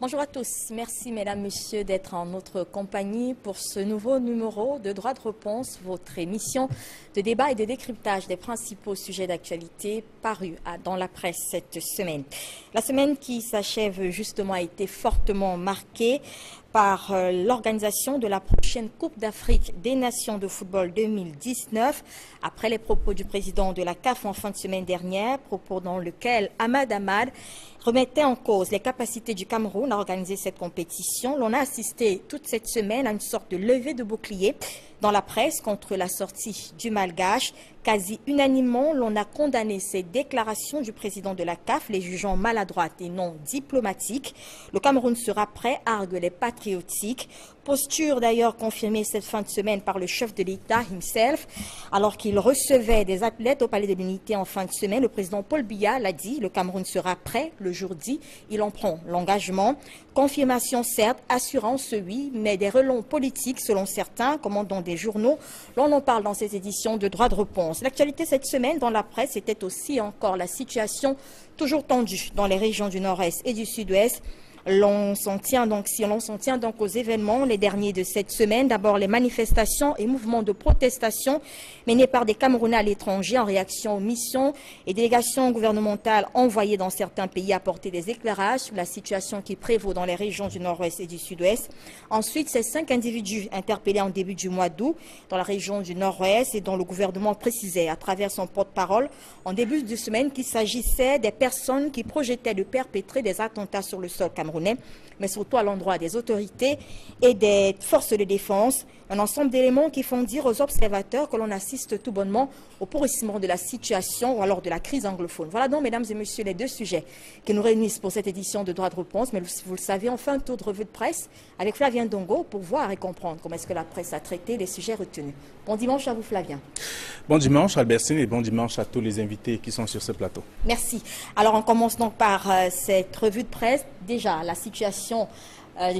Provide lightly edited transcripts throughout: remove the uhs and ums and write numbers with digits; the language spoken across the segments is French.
Bonjour à tous. Merci mesdames, messieurs d'être en notre compagnie pour ce nouveau numéro de Droit de réponse, votre émission de débat et de décryptage des principaux sujets d'actualité parus dans la presse cette semaine. La semaine qui s'achève justement a été fortement marquée par l'organisation de la prochaine Coupe d'Afrique des Nations de football 2019, après les propos du président de la CAF en fin de semaine dernière, propos dans lesquels Ahmad Ahmad remettait en cause les capacités du Cameroun à organiser cette compétition. L'on a assisté toute cette semaine à une sorte de levée de bouclier dans la presse contre la sortie du Malgache. Quasi unanimement, l'on a condamné ces déclarations du président de la CAF, les jugeant maladroites et non diplomatiques. Le Cameroun sera prêt, arguent les patriotiques. Posture d'ailleurs confirmée cette fin de semaine par le chef de l'État himself. Alors qu'il recevait des athlètes au Palais de l'Unité en fin de semaine, le président Paul Biya l'a dit, le Cameroun sera prêt le jour dit. Il en prend l'engagement. Confirmation certes, assurance oui, mais des relents politiques selon certains, commandant des journaux. L'on en parle dans ces éditions de Droit de réponse. L'actualité cette semaine dans la presse était aussi encore la situation toujours tendue dans les régions du Nord-Est et du Sud-Ouest. Si l'on s'en tient donc aux événements, les derniers de cette semaine, d'abord les manifestations et mouvements de protestation menés par des Camerounais à l'étranger en réaction aux missions et délégations gouvernementales envoyées dans certains pays apporter des éclairages sur la situation qui prévaut dans les régions du Nord-Ouest et du Sud-Ouest. Ensuite, ces 5 individus interpellés en début du mois d'août dans la région du Nord-Ouest et dont le gouvernement précisait à travers son porte-parole en début de semaine qu'il s'agissait des personnes qui projetaient de perpétrer des attentats sur le sol camerounais, mais surtout à l'endroit des autorités et des forces de défense. Un ensemble d'éléments qui font dire aux observateurs que l'on assiste tout bonnement au pourrissement de la situation ou alors de la crise anglophone. Voilà donc, mesdames et messieurs, les deux sujets qui nous réunissent pour cette édition de Droit de réponse. Mais vous le savez, on fait un tour de revue de presse avec Flavien Ndongo pour voir et comprendre comment est-ce que la presse a traité les sujets retenus. Bon dimanche à vous, Flavien. Bon dimanche, Albertine, et bon dimanche à tous les invités qui sont sur ce plateau. Merci. Alors, on commence donc par cette revue de presse. Déjà, la situation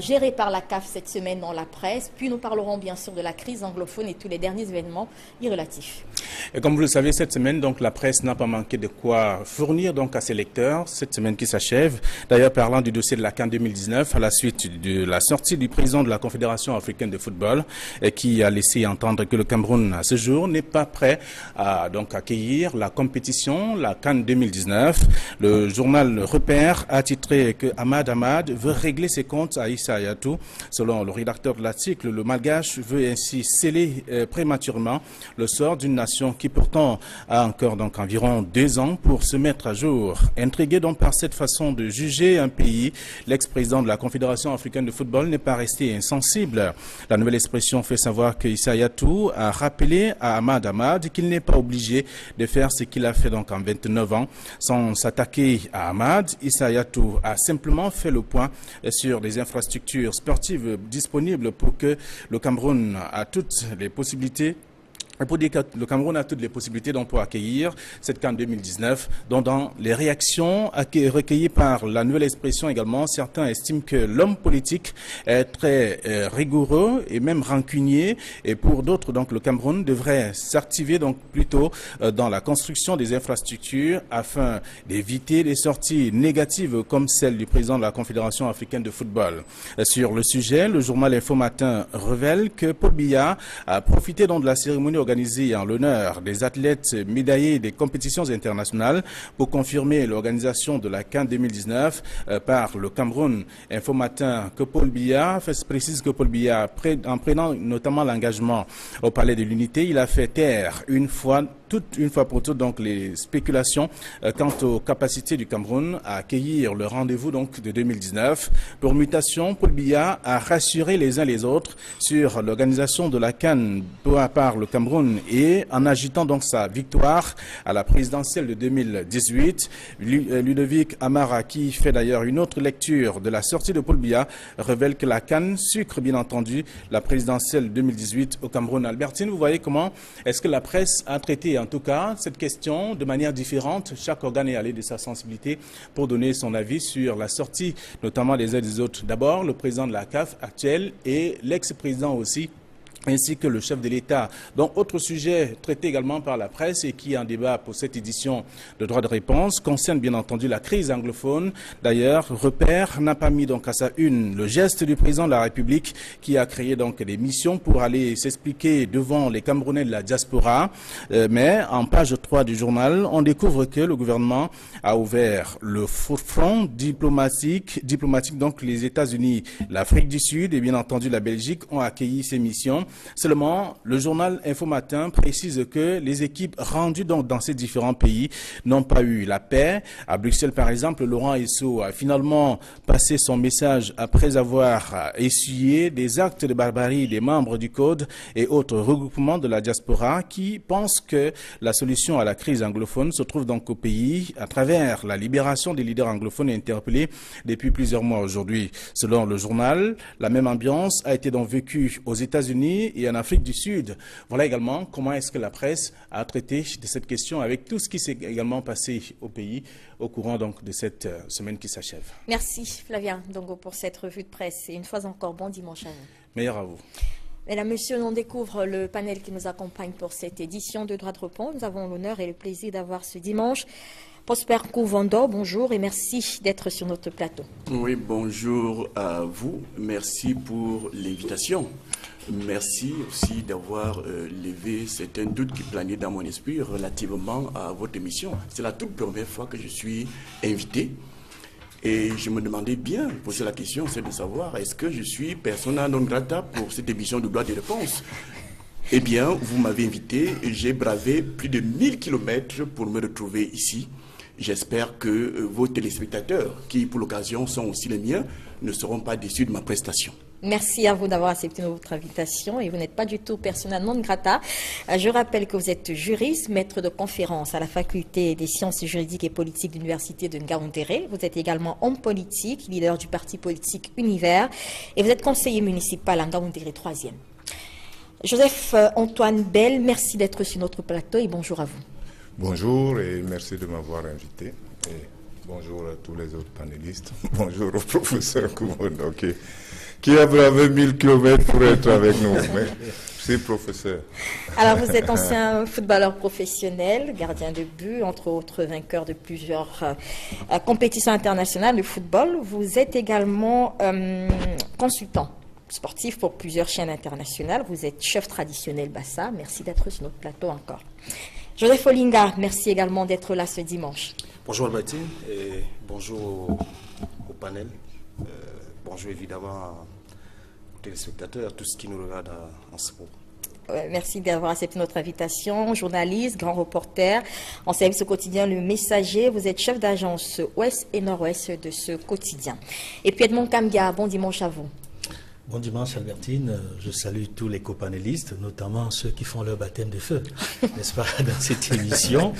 gérée par la CAF cette semaine dans la presse, puis nous parlerons bien sûr de la crise anglophone et tous les derniers événements y relatifs. Et comme vous le savez, cette semaine, donc, la presse n'a pas manqué de quoi fournir donc, à ses lecteurs, cette semaine qui s'achève. D'ailleurs, parlant du dossier de la CAN 2019, à la suite de la sortie du président de la Confédération africaine de football, qui a laissé entendre que le Cameroun, à ce jour, n'est pas prêt à donc, accueillir la compétition, la CAN 2019. Le journal Repère a titré que Ahmad Ahmad veut régler ses comptes à Issa Hayatou. Selon le rédacteur de l'article, le Malgache veut ainsi sceller prématurément le sort d'une nation qui pourtant a encore donc environ 2 ans pour se mettre à jour. Intrigué donc par cette façon de juger un pays, l'ex-président de la Confédération africaine de football n'est pas resté insensible. La nouvelle expression fait savoir que Issa Hayatou a rappelé à Ahmad Ahmad qu'il n'est pas obligé de faire ce qu'il a fait donc en 29 ans. Sans s'attaquer à Ahmad, Issa Hayatou a simplement fait le point sur les infrastructures sportives disponibles pour que le Cameroun a toutes les possibilités. Pour dire que le Cameroun a toutes les possibilités donc pour accueillir cette CAN 2019, dont dans les réactions recueillies par la nouvelle expression également, certains estiment que l'homme politique est très rigoureux et même rancunier, et pour d'autres donc le Cameroun devrait s'activer donc plutôt dans la construction des infrastructures afin d'éviter les sorties négatives comme celle du président de la Confédération africaine de football. Sur le sujet, le journal Info Matin révèle que Paul Biya a profité donc de la cérémonie organisé en l'honneur des athlètes médaillés des compétitions internationales pour confirmer l'organisation de la CAN 2019 par le Cameroun. Info Matin que Paul Biya précise que Paul Biya, en prenant notamment l'engagement au Palais de l'Unité, il a fait taire une fois pour toutes donc les spéculations quant aux capacités du Cameroun à accueillir le rendez-vous donc de 2019. Pour mutation, Paul Biya a rassuré les uns les autres sur l'organisation de la CAN par le Cameroun et en agitant donc sa victoire à la présidentielle de 2018. Ludovic Amara, qui fait d'ailleurs une autre lecture de la sortie de Paul Biya, révèle que la CAN sucre bien entendu la présidentielle 2018 au Cameroun. Albertine, vous voyez comment est-ce que la presse a traité en tout cas cette question de manière différente. Chaque organe est allé de sa sensibilité pour donner son avis sur la sortie notamment des uns des autres. D'abord, le président de la CAF actuel et l'ex-président aussi ainsi que le chef de l'État. Donc, autre sujet traité également par la presse et qui est en débat pour cette édition de droit de réponse concerne bien entendu la crise anglophone. D'ailleurs, Repère n'a pas mis donc à sa une le geste du président de la République qui a créé donc des missions pour aller s'expliquer devant les Camerounais de la diaspora. Mais en page 3 du journal, on découvre que le gouvernement a ouvert le front diplomatique, donc les États-Unis, l'Afrique du Sud et bien entendu la Belgique ont accueilli ces missions. Seulement, le journal Info Matin précise que les équipes rendues donc dans ces différents pays n'ont pas eu la paix. À Bruxelles, par exemple, Laurent Esso a finalement passé son message après avoir essuyé des actes de barbarie des membres du Code et autres regroupements de la diaspora qui pensent que la solution à la crise anglophone se trouve donc au pays à travers la libération des leaders anglophones interpellés depuis plusieurs mois aujourd'hui. Selon le journal, la même ambiance a été donc vécue aux États-Unis et en Afrique du Sud. Voilà également comment est-ce que la presse a traité de cette question avec tout ce qui s'est également passé au pays au courant donc de cette semaine qui s'achève. Merci Flavien Ndongo pour cette revue de presse et une fois encore bon dimanche à vous. Meilleur à vous. Mesdames, Messieurs, on découvre le panel qui nous accompagne pour cette édition de Droit de réponse. Nous avons l'honneur et le plaisir d'avoir ce dimanche Prosper Kouvando, bonjour et merci d'être sur notre plateau. Oui, bonjour à vous. Merci pour l'invitation. Merci aussi d'avoir levé certains doutes qui planaient dans mon esprit relativement à votre émission. C'est la toute première fois que je suis invité. Et je me demandais bien, poser la question, c'est de savoir, est-ce que je suis persona non grata pour cette émission de droit de réponse? Eh bien, vous m'avez invité, j'ai bravé plus de 1000 km pour me retrouver ici. J'espère que vos téléspectateurs, qui pour l'occasion sont aussi les miens, ne seront pas déçus de ma prestation. Merci à vous d'avoir accepté notre invitation et vous n'êtes pas du tout persona non grata. Je rappelle que vous êtes juriste, maître de conférence à la faculté des sciences juridiques et politiques de l'université de Ngaoundéré. Vous êtes également homme politique, leader du parti politique Univers et vous êtes conseiller municipal à Ngaoundéré 3e. Joseph Antoine Bell, merci d'être sur notre plateau et bonjour à vous. Bonjour et merci de m'avoir invité. Et bonjour à tous les autres panélistes. Bonjour au professeur Kouvando qui a bravé 1000 km pour être avec nous. Mais c'est professeur. Alors vous êtes ancien footballeur professionnel, gardien de but, entre autres vainqueur de plusieurs compétitions internationales de football. Vous êtes également consultant sportif pour plusieurs chaînes internationales. Vous êtes chef traditionnel Bassa. Merci d'être sur notre plateau encore. Joseph Olinga, merci également d'être là ce dimanche. Bonjour Albertine et bonjour au panel. Bonjour évidemment aux téléspectateurs, à tous ceux qui nous regardent en ce moment. Merci d'avoir accepté notre invitation. Journaliste, grand reporter, en service au quotidien Le Messager. Vous êtes chef d'agence Ouest et Nord-Ouest de ce quotidien. Et puis Edmond Kamga, bon dimanche à vous. Bon dimanche Albertine, je salue tous les copanélistes, notamment ceux qui font leur baptême de feu, n'est-ce pas, dans cette émission.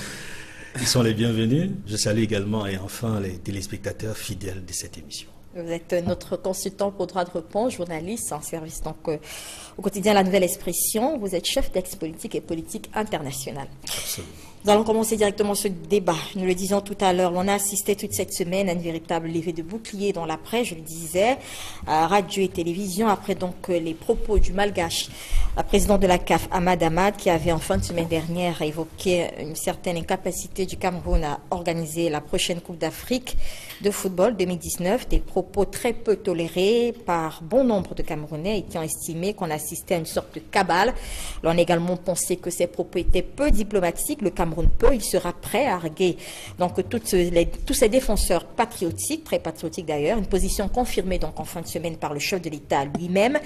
Ils sont les bienvenus. Je salue également et enfin les téléspectateurs fidèles de cette émission. Vous êtes notre consultant pour droit de réponse, journaliste en service donc, au quotidien La Nouvelle Expression. Vous êtes chef d'ex-politique et politique internationale. Absolument. Nous allons commencer directement ce débat. Nous le disions tout à l'heure, on a assisté toute cette semaine à une véritable levée de bouclier dans la presse, je le disais, à radio et télévision, après donc les propos du Malgache, président de la CAF, Ahmad Ahmad, qui avait en fin de semaine dernière évoqué une certaine incapacité du Cameroun à organiser la prochaine Coupe d'Afrique de football 2019, des propos très peu tolérés par bon nombre de Camerounais et qui ont estimé qu'on assistait à une sorte de cabale. On a également pensé que ces propos étaient peu diplomatiques. Le Cameroun peut, il sera prêt à arguer donc tous ces défenseurs patriotiques, très patriotiques d'ailleurs, une position confirmée donc en fin de semaine par le chef de l'État lui-même,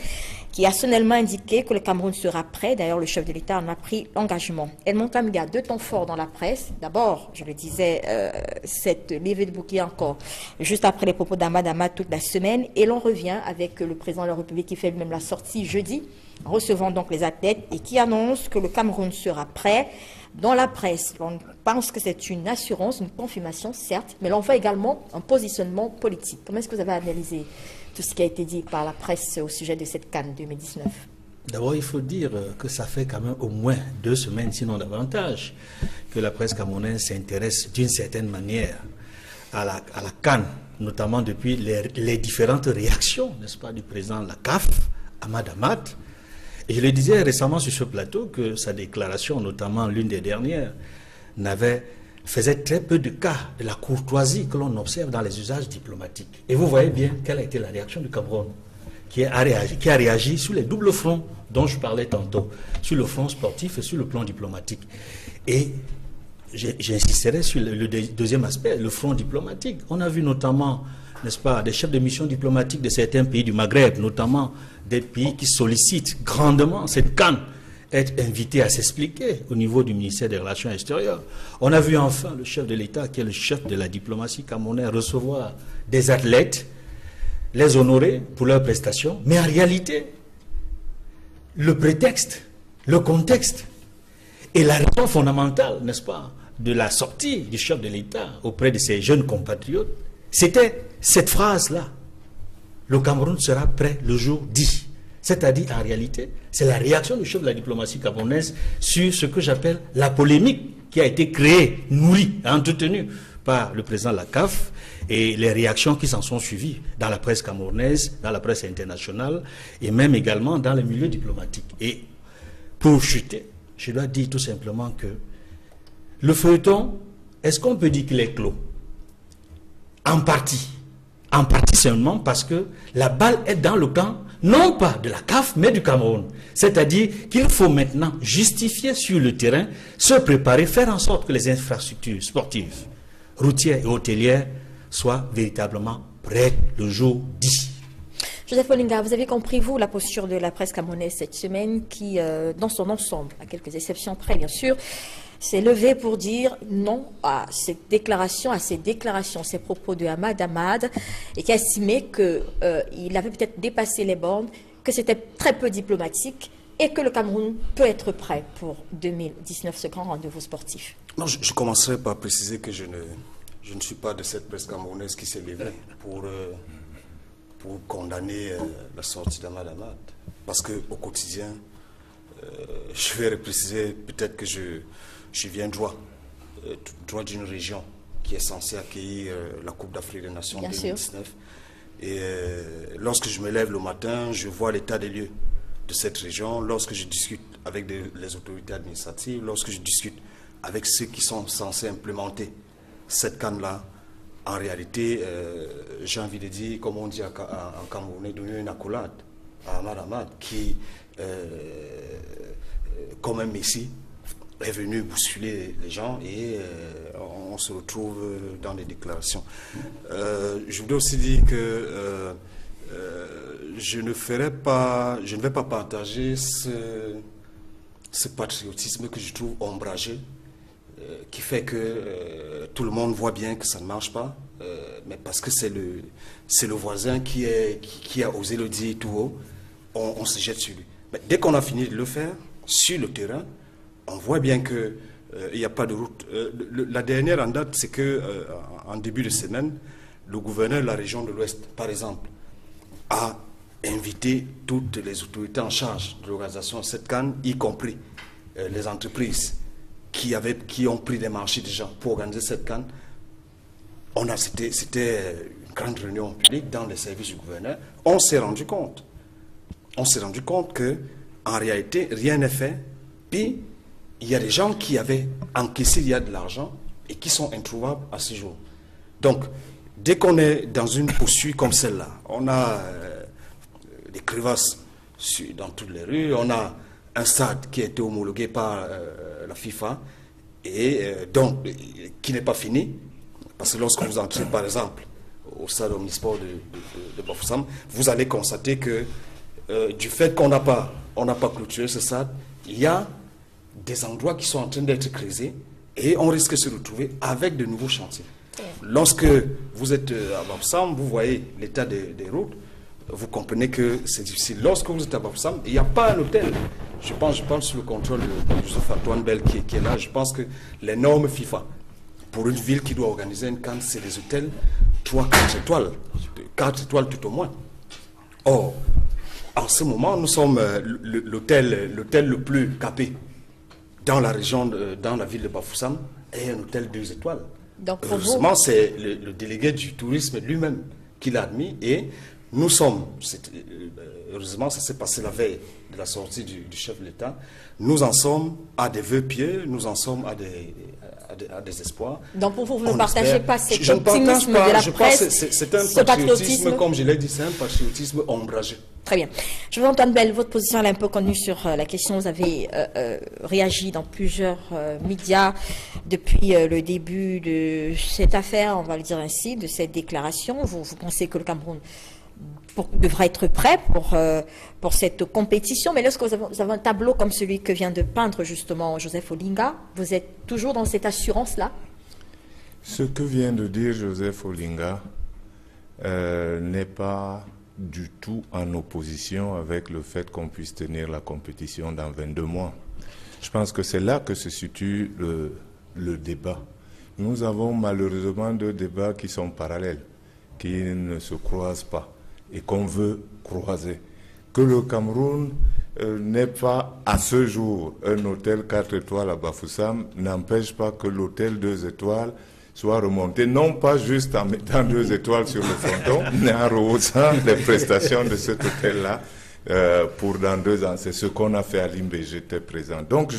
qui a solennellement indiqué que le Cameroun sera prêt. D'ailleurs, le chef de l'État en a pris l'engagement. Edmond Kamga, deux temps forts dans la presse. D'abord, je le disais, cette levée de bouclier encore, juste après les propos d'Ahmad Ahmad toute la semaine, et l'on revient avec le président de la République qui fait lui-même la sortie jeudi, recevant donc les athlètes et qui annonce que le Cameroun sera prêt. Dans la presse, on pense que c'est une assurance, une confirmation, certes, mais l'on voit également un positionnement politique. Comment est-ce que vous avez analysé tout ce qui a été dit par la presse au sujet de cette CAN 2019 ? D'abord, il faut dire que ça fait quand même au moins 2 semaines, sinon davantage, que la presse camerounaise s'intéresse d'une certaine manière à la CAN, notamment depuis les différentes réactions, n'est-ce pas, du président de la CAF, Ahmad Ahmad, Et je le disais récemment sur ce plateau que sa déclaration, notamment l'une des dernières, faisait très peu de cas de la courtoisie que l'on observe dans les usages diplomatiques. Et vous voyez bien quelle a été la réaction du Cameroun, qui a réagi sur les doubles fronts dont je parlais tantôt, sur le front sportif et sur le plan diplomatique. Et j'insisterai sur le deuxième aspect, le front diplomatique. On a vu notamment, n'est-ce pas, des chefs de mission diplomatiques de certains pays du Maghreb, notamment des pays qui sollicitent grandement cette CAN, être invités à s'expliquer au niveau du ministère des Relations extérieures. On a vu enfin le chef de l'État, qui est le chef de la diplomatie camerounaise, recevoir des athlètes, les honorer pour leurs prestations, mais en réalité, le prétexte, le contexte et la raison fondamentale, n'est-ce pas, de la sortie du chef de l'État auprès de ses jeunes compatriotes, c'était cette phrase-là. Le Cameroun sera prêt le jour dit. C'est-à-dire, en réalité, c'est la réaction du chef de la diplomatie camerounaise sur ce que j'appelle la polémique qui a été créée, nourrie, entretenue par le président de la CAF et les réactions qui s'en sont suivies dans la presse camerounaise, dans la presse internationale et même également dans les milieux diplomatiques. Et pour chuter, je dois dire tout simplement que le feuilleton, est-ce qu'on peut dire qu'il est clos? En partie seulement parce que la balle est dans le camp, non pas de la CAF, mais du Cameroun. C'est-à-dire qu'il faut maintenant justifier sur le terrain, se préparer, faire en sorte que les infrastructures sportives, routières et hôtelières soient véritablement prêtes le jour dit. Joseph Olinga, vous avez compris, vous, la posture de la presse camerounaise cette semaine qui, dans son ensemble, à quelques exceptions près, bien sûr, s'est levée pour dire non à cette déclaration, ces propos de Ahmad Ahmad, et qui a estimé qu'il avait peut-être dépassé les bornes, que c'était très peu diplomatique et que le Cameroun peut être prêt pour 2019, ce grand rendez-vous sportif. Non, je commencerai par préciser que je ne suis pas de cette presse camerounaise qui s'est levée pour condamner la sortie d'Ahmad Ahmad. Parce qu'au quotidien, je vais préciser peut-être que je viens droit d'une région qui est censée accueillir la Coupe d'Afrique des Nations 2019. Et lorsque je me lève le matin, je vois l'état des lieux de cette région. Lorsque je discute avec les autorités administratives, lorsque je discute avec ceux qui sont censés implémenter cette canne-là, en réalité, j'ai envie de dire, comme on dit en Camerounais, donner une accolade à Ahmad Ahmad, qui, comme un messie, est venu bousculer les gens et on se retrouve dans les déclarations. Je voudrais aussi dire que je ne vais pas partager ce patriotisme que je trouve ombragé, qui fait que tout le monde voit bien que ça ne marche pas, mais parce que c'est le voisin qui a osé le dire tout haut, on se jette sur lui. Mais dès qu'on a fini de le faire, sur le terrain, on voit bien qu'il n'y a pas de route. La dernière en date, c'est qu'en début de semaine, le gouverneur de la région de l'Ouest, par exemple, a invité toutes les autorités en charge de l'organisation de cette CAN, y compris les entreprises qui ont pris des marchés déjà pour organiser cette CAN. C'était une grande réunion publique dans les services du gouverneur. On s'est rendu compte que en réalité, rien n'est fait. Puis, il y a des gens qui avaient encaissé il y a de l'argent et qui sont introuvables à ce jour. Donc, dès qu'on est dans une posture comme celle-là, on a des crevasses dans toutes les rues, on a un stade qui a été homologué par la FIFA et donc qui n'est pas fini. Parce que lorsque vous entrez, par exemple, au stade omnisport de Bafoussam, vous allez constater que du fait qu'on n'a pas clôturé ce stade, il y a des endroits qui sont en train d'être creusés et on risque de se retrouver avec de nouveaux chantiers. Lorsque vous êtes à Bafoussam, vous voyez l'état des routes, vous comprenez que c'est difficile. Lorsque vous êtes à Bafoussam, il n'y a pas un hôtel. Je parle sous le contrôle de Joseph Antoine Bell qui est là. Je pense que les normes FIFA, pour une ville qui doit organiser une CAN, c'est des hôtels 3-4 étoiles, 4 étoiles tout au moins. Or, en ce moment, nous sommes l'hôtel le plus capé dans la région, dans la ville de Bafoussam, est un hôtel 2 étoiles. Donc, heureusement, c'est le délégué du tourisme lui-même qui l'a admis et Nous sommes, heureusement ça s'est passé la veille de la sortie du chef de l'État, nous en sommes à des vœux pieux, nous en sommes à des espoirs. Donc pour vous, vous ne partagez pas cet je optimisme de la presse, c'est un ce patriotisme, comme je l'ai dit, c'est un patriotisme ombragé. Très bien. Je veux Antoine Bell, votre position elle est un peu connue sur la question. Vous avez réagi dans plusieurs médias depuis le début de cette affaire, on va le dire ainsi, de cette déclaration. Vous pensez que le Cameroun devra être prêt pour cette compétition. Mais lorsque vous avez un tableau comme celui que vient de peindre justement Joseph Olinga, vous êtes toujours dans cette assurance-là? Ce que vient de dire Joseph Olinga n'est pas du tout en opposition avec le fait qu'on puisse tenir la compétition dans 22 mois. Je pense que c'est là que se situe le débat. Nous avons malheureusement deux débats qui sont parallèles, qui ne se croisent pas et qu'on veut croiser. Que le Cameroun n'ait pas à ce jour un hôtel 4 étoiles à Bafoussam n'empêche pas que l'hôtel 2 étoiles soit remonté, non pas juste en mettant 2 étoiles sur le fronton, mais en rehaussant les prestations de cet hôtel-là pour dans 2 ans. C'est ce qu'on a fait à Limbe, j'étais présent. Donc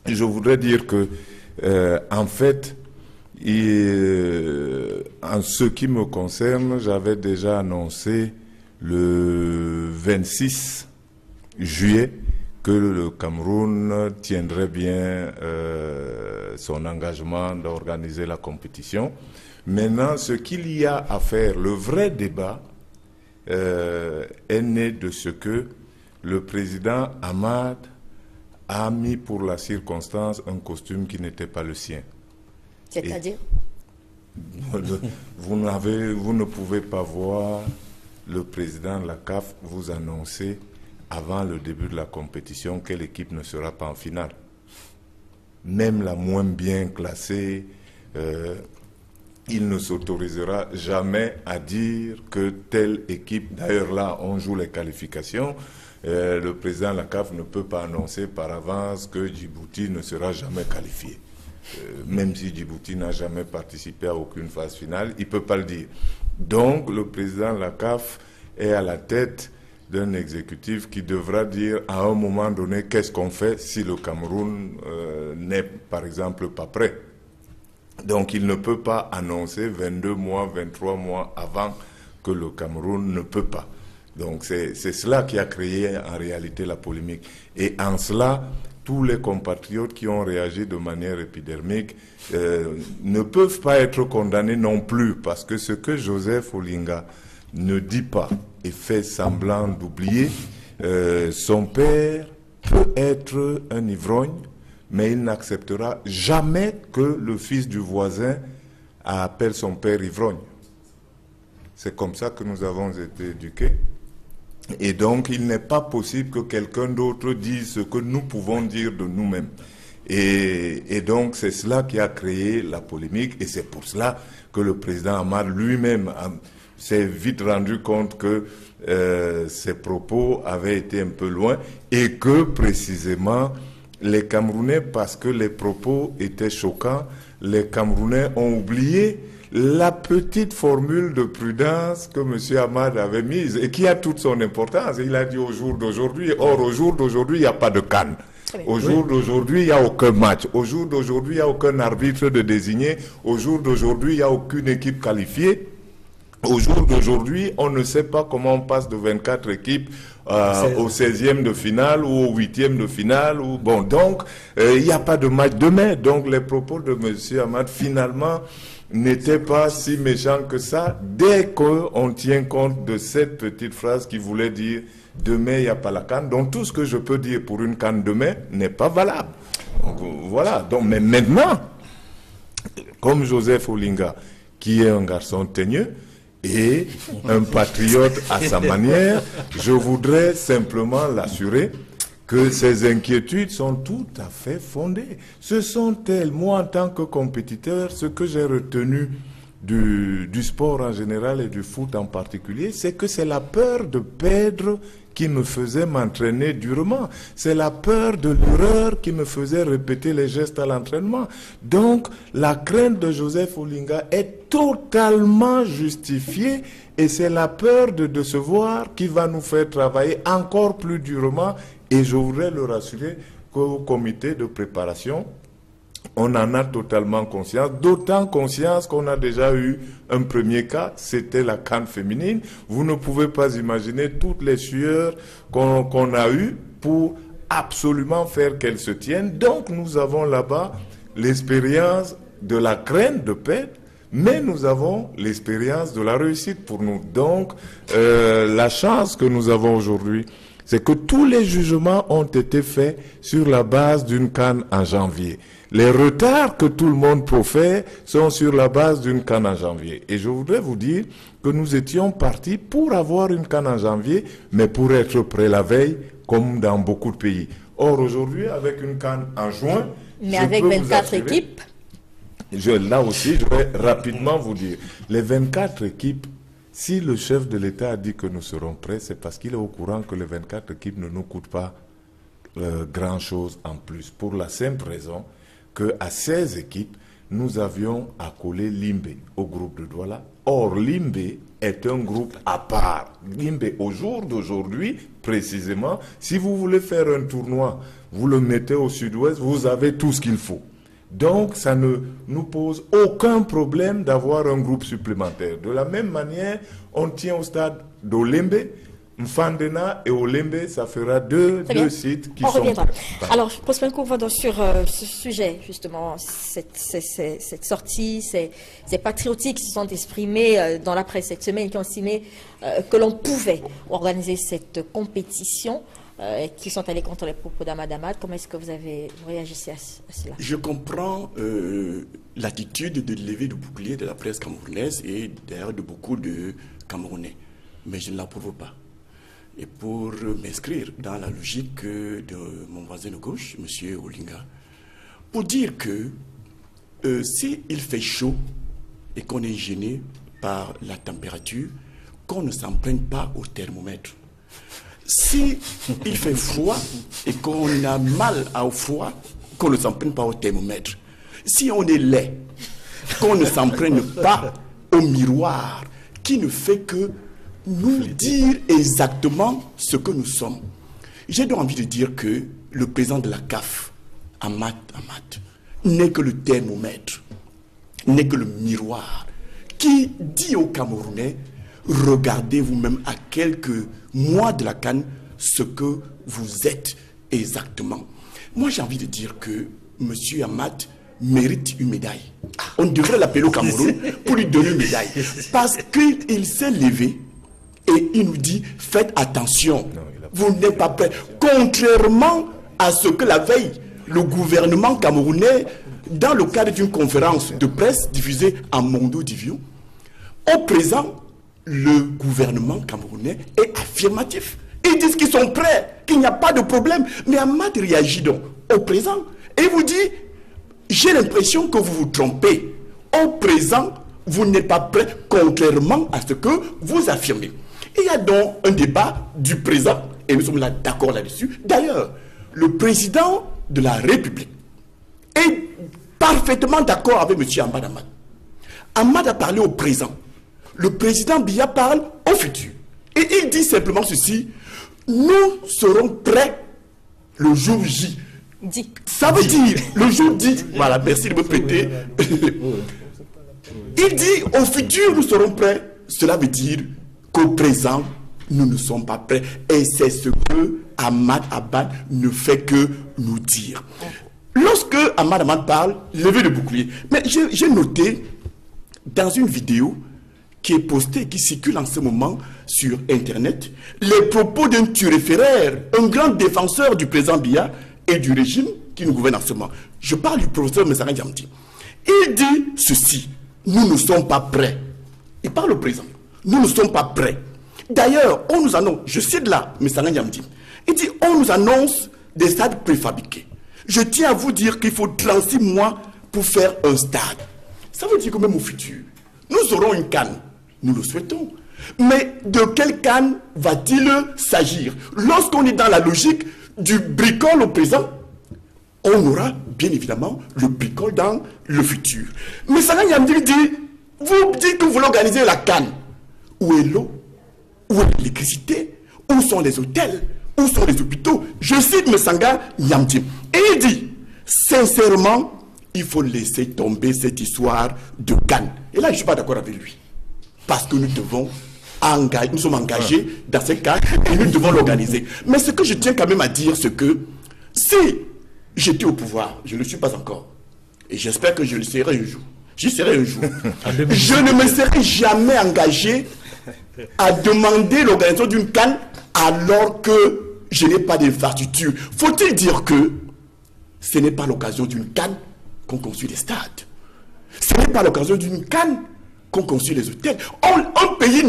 je voudrais dire que, en fait, en ce qui me concerne, j'avais déjà annoncé le 26 juillet que le Cameroun tiendrait bien son engagement d'organiser la compétition. Maintenant, ce qu'il y a à faire, le vrai débat, est né de ce que le président Hamad a mis pour la circonstance un costume qui n'était pas le sien. C'est-à-dire? Vous ne pouvez pas voir le président de la CAF vous annoncer avant le début de la compétition quelle équipe ne sera pas en finale. Même la moins bien classée, il ne s'autorisera jamais à dire que telle équipe, d'ailleurs là on joue les qualifications, le président de la CAF ne peut pas annoncer par avance que Djibouti ne sera jamais qualifié. Même si Djibouti n'a jamais participé à aucune phase finale, il ne peut pas le dire. Donc le président de la CAF est à la tête d'un exécutif qui devra dire à un moment donné qu'est-ce qu'on fait si le Cameroun n'est par exemple pas prêt. Donc il ne peut pas annoncer 22 mois, 23 mois avant que le Cameroun ne peut pas. Donc c'est cela qui a créé en réalité la polémique. Et en cela, tous les compatriotes qui ont réagi de manière épidermique ne peuvent pas être condamnés non plus, parce que ce que Joseph Olinga ne dit pas et fait semblant d'oublier, son père peut être un ivrogne, mais il n'acceptera jamais que le fils du voisin appelle son père ivrogne. C'est comme ça que nous avons été éduqués. Et donc, il n'est pas possible que quelqu'un d'autre dise ce que nous pouvons dire de nous-mêmes. Et donc, c'est cela qui a créé la polémique. Et c'est pour cela que le président Hamad lui-même s'est vite rendu compte que ses propos avaient été un peu loin et que, précisément, les Camerounais, parce que les propos étaient choquants, les Camerounais ont oublié la petite formule de prudence que M. Hamad avait mise et qui a toute son importance. Il a dit au jour d'aujourd'hui, or au jour d'aujourd'hui, il n'y a pas de CAN. Au jour d'aujourd'hui, il n'y a aucun match. Au jour d'aujourd'hui, il n'y a aucun arbitre de désigné. Au jour d'aujourd'hui, il n'y a aucune équipe qualifiée. Au jour d'aujourd'hui, on ne sait pas comment on passe de 24 équipes au 16e de finale ou au 8e de finale. Bon, donc, il n'y a pas de match demain. Donc, les propos de M. Hamad, finalement, n'était pas si méchant que ça dès qu'on tient compte de cette petite phrase qui voulait dire « demain, il n'y a pas la CAN ». Donc tout ce que je peux dire pour une CAN demain n'est pas valable. Donc, voilà. Donc, mais maintenant, comme Joseph Olinga, qui est un garçon teigneux et un patriote à sa manière, je voudrais simplement l'assurer que ces inquiétudes sont tout à fait fondées. Ce sont elles, moi en tant que compétiteur, ce que j'ai retenu du sport en général et du foot en particulier, c'est que c'est la peur de perdre qui me faisait m'entraîner durement. C'est la peur de l'erreur qui me faisait répéter les gestes à l'entraînement. Donc, la crainte de Joseph Olinga est totalement justifiée et c'est la peur de décevoir qui va nous faire travailler encore plus durement. Et je voudrais le rassurer qu'au comité de préparation, on en a totalement conscience, d'autant conscience qu'on a déjà eu un premier cas, c'était la CAN féminine. Vous ne pouvez pas imaginer toutes les sueurs qu'on a eues pour absolument faire qu'elle se tienne. Donc nous avons là-bas l'expérience de la crainte de perdre, mais nous avons l'expérience de la réussite pour nous. Donc la chance que nous avons aujourd'hui, c'est que tous les jugements ont été faits sur la base d'une CAN en janvier. Les retards que tout le monde profère sont sur la base d'une CAN en janvier. Et je voudrais vous dire que nous étions partis pour avoir une CAN en janvier, mais pour être prêts la veille, comme dans beaucoup de pays. Or, aujourd'hui, avec une CAN en juin... Mais avec 24 équipes. Là aussi, je vais rapidement vous dire. Les 24 équipes, si le chef de l'État a dit que nous serons prêts, c'est parce qu'il est au courant que les 24 équipes ne nous coûtent pas grand-chose en plus. Pour la simple raison qu'à 16 équipes, nous avions accolé Limbe au groupe de Douala. Or, Limbe est un groupe à part. Limbe, au jour d'aujourd'hui, précisément, si vous voulez faire un tournoi, vous le mettez au sud-ouest, vous avez tout ce qu'il faut. Donc, ça ne nous pose aucun problème d'avoir un groupe supplémentaire. De la même manière, on tient au stade d'Olembe, Mfandena et Olembe, ça fera deux sites qui on sont... reviendra. Alors, Prosper Nkouvado, sur ce sujet, justement, cette sortie, ces patriotiques qui se sont exprimés dans la presse cette semaine, qui ont estimé que l'on pouvait organiser cette compétition, qui sont allés contre les propos d'Ahmad Ahmad. Comment est-ce que vous réagissez à cela? Je comprends l'attitude de lever le bouclier de la presse camerounaise et d'ailleurs de beaucoup de Camerounais, mais je ne l'approuve pas. Et pour m'inscrire dans la logique de mon voisin de gauche, M. Olinga, pour dire que s'il fait chaud et qu'on est gêné par la température, qu'on ne s'en prenne pas au thermomètre. Si il fait froid et qu'on a mal au froid, qu'on ne s'en prenne pas au thermomètre. Si on est laid, qu'on ne s'en prenne pas au miroir, qui ne fait que nous dire exactement ce que nous sommes. J'ai donc envie de dire que le président de la CAF, Ahmad Ahmad, n'est que le thermomètre, n'est que le miroir, qui dit aux Camerounais, regardez vous-même à quelques mois de la CAN ce que vous êtes exactement. Moi, j'ai envie de dire que M. Ahmad mérite une médaille. On devrait l'appeler au Cameroun pour lui donner une médaille. Parce qu'il s'est levé et il nous dit, faites attention, vous n'êtes pas prêts. Contrairement à ce que la veille, le gouvernement camerounais, dans le cadre d'une conférence de presse diffusée en Mondo Divio, au présent, le gouvernement camerounais est affirmatif. Ils disent qu'ils sont prêts, qu'il n'y a pas de problème. Mais Ahmad réagit donc au présent et vous dit, j'ai l'impression que vous vous trompez. Au présent, vous n'êtes pas prêts, contrairement à ce que vous affirmez. Il y a donc un débat du présent, et nous sommes là d'accord là-dessus. D'ailleurs, le président de la République est parfaitement d'accord avec M. Ahmad Ahmad. Ahmad a parlé au présent. Le président Biya parle au futur. Et il dit simplement ceci, nous serons prêts le jour J. Ça veut dire, le jour dit, voilà, merci de me prêter. Il dit, au futur, nous serons prêts. Cela veut dire qu'au présent, nous ne sommes pas prêts. Et c'est ce que Ahmad Ahmad ne fait que nous dire. Lorsque Ahmad Ahmad parle, levez le bouclier. Mais j'ai noté dans une vidéo qui est postée, qui circule en ce moment sur Internet, les propos d'un turéféraire, un grand défenseur du président Biya et du régime qui nous gouverne en ce moment. Je parle du professeur Messara Ndiamdi. Il dit ceci, nous ne sommes pas prêts. Il parle au présent. Nous ne sommes pas prêts. D'ailleurs, on nous annonce, je cite là, Messara Ndiamdi, il dit, on nous annonce des stades préfabriqués. Je tiens à vous dire qu'il faut 36 mois pour faire un stade. Ça veut dire que même au futur, nous aurons une CAN. Nous le souhaitons. Mais de quelle CAN va-t-il s'agir? Lorsqu'on est dans la logique du bricole au présent, on aura bien évidemment le bricole dans le futur. Mais Sanga Nyamdim dit, vous dites que vous voulez organiser la CAN. Où est l'eau? Où est l'électricité? Où sont les hôtels? Où sont les hôpitaux? Je cite M. Sanga Nyamdim. Et il dit, sincèrement, il faut laisser tomber cette histoire de CAN. Et là, je ne suis pas d'accord avec lui. Parce que nous sommes engagés dans ce cas et nous devons l'organiser. Mais ce que je tiens quand même à dire, c'est que si j'étais au pouvoir, je ne le suis pas encore, et j'espère que je le serai un jour, j'y serai un jour, je ne me serai jamais engagé à demander l'organisation d'une CAN alors que je n'ai pas d'infrastructure. Faut-il dire que ce n'est pas l'occasion d'une CAN qu'on construit des stades? Ce n'est pas l'occasion d'une CAN qu'on construit les hôtels. Un pays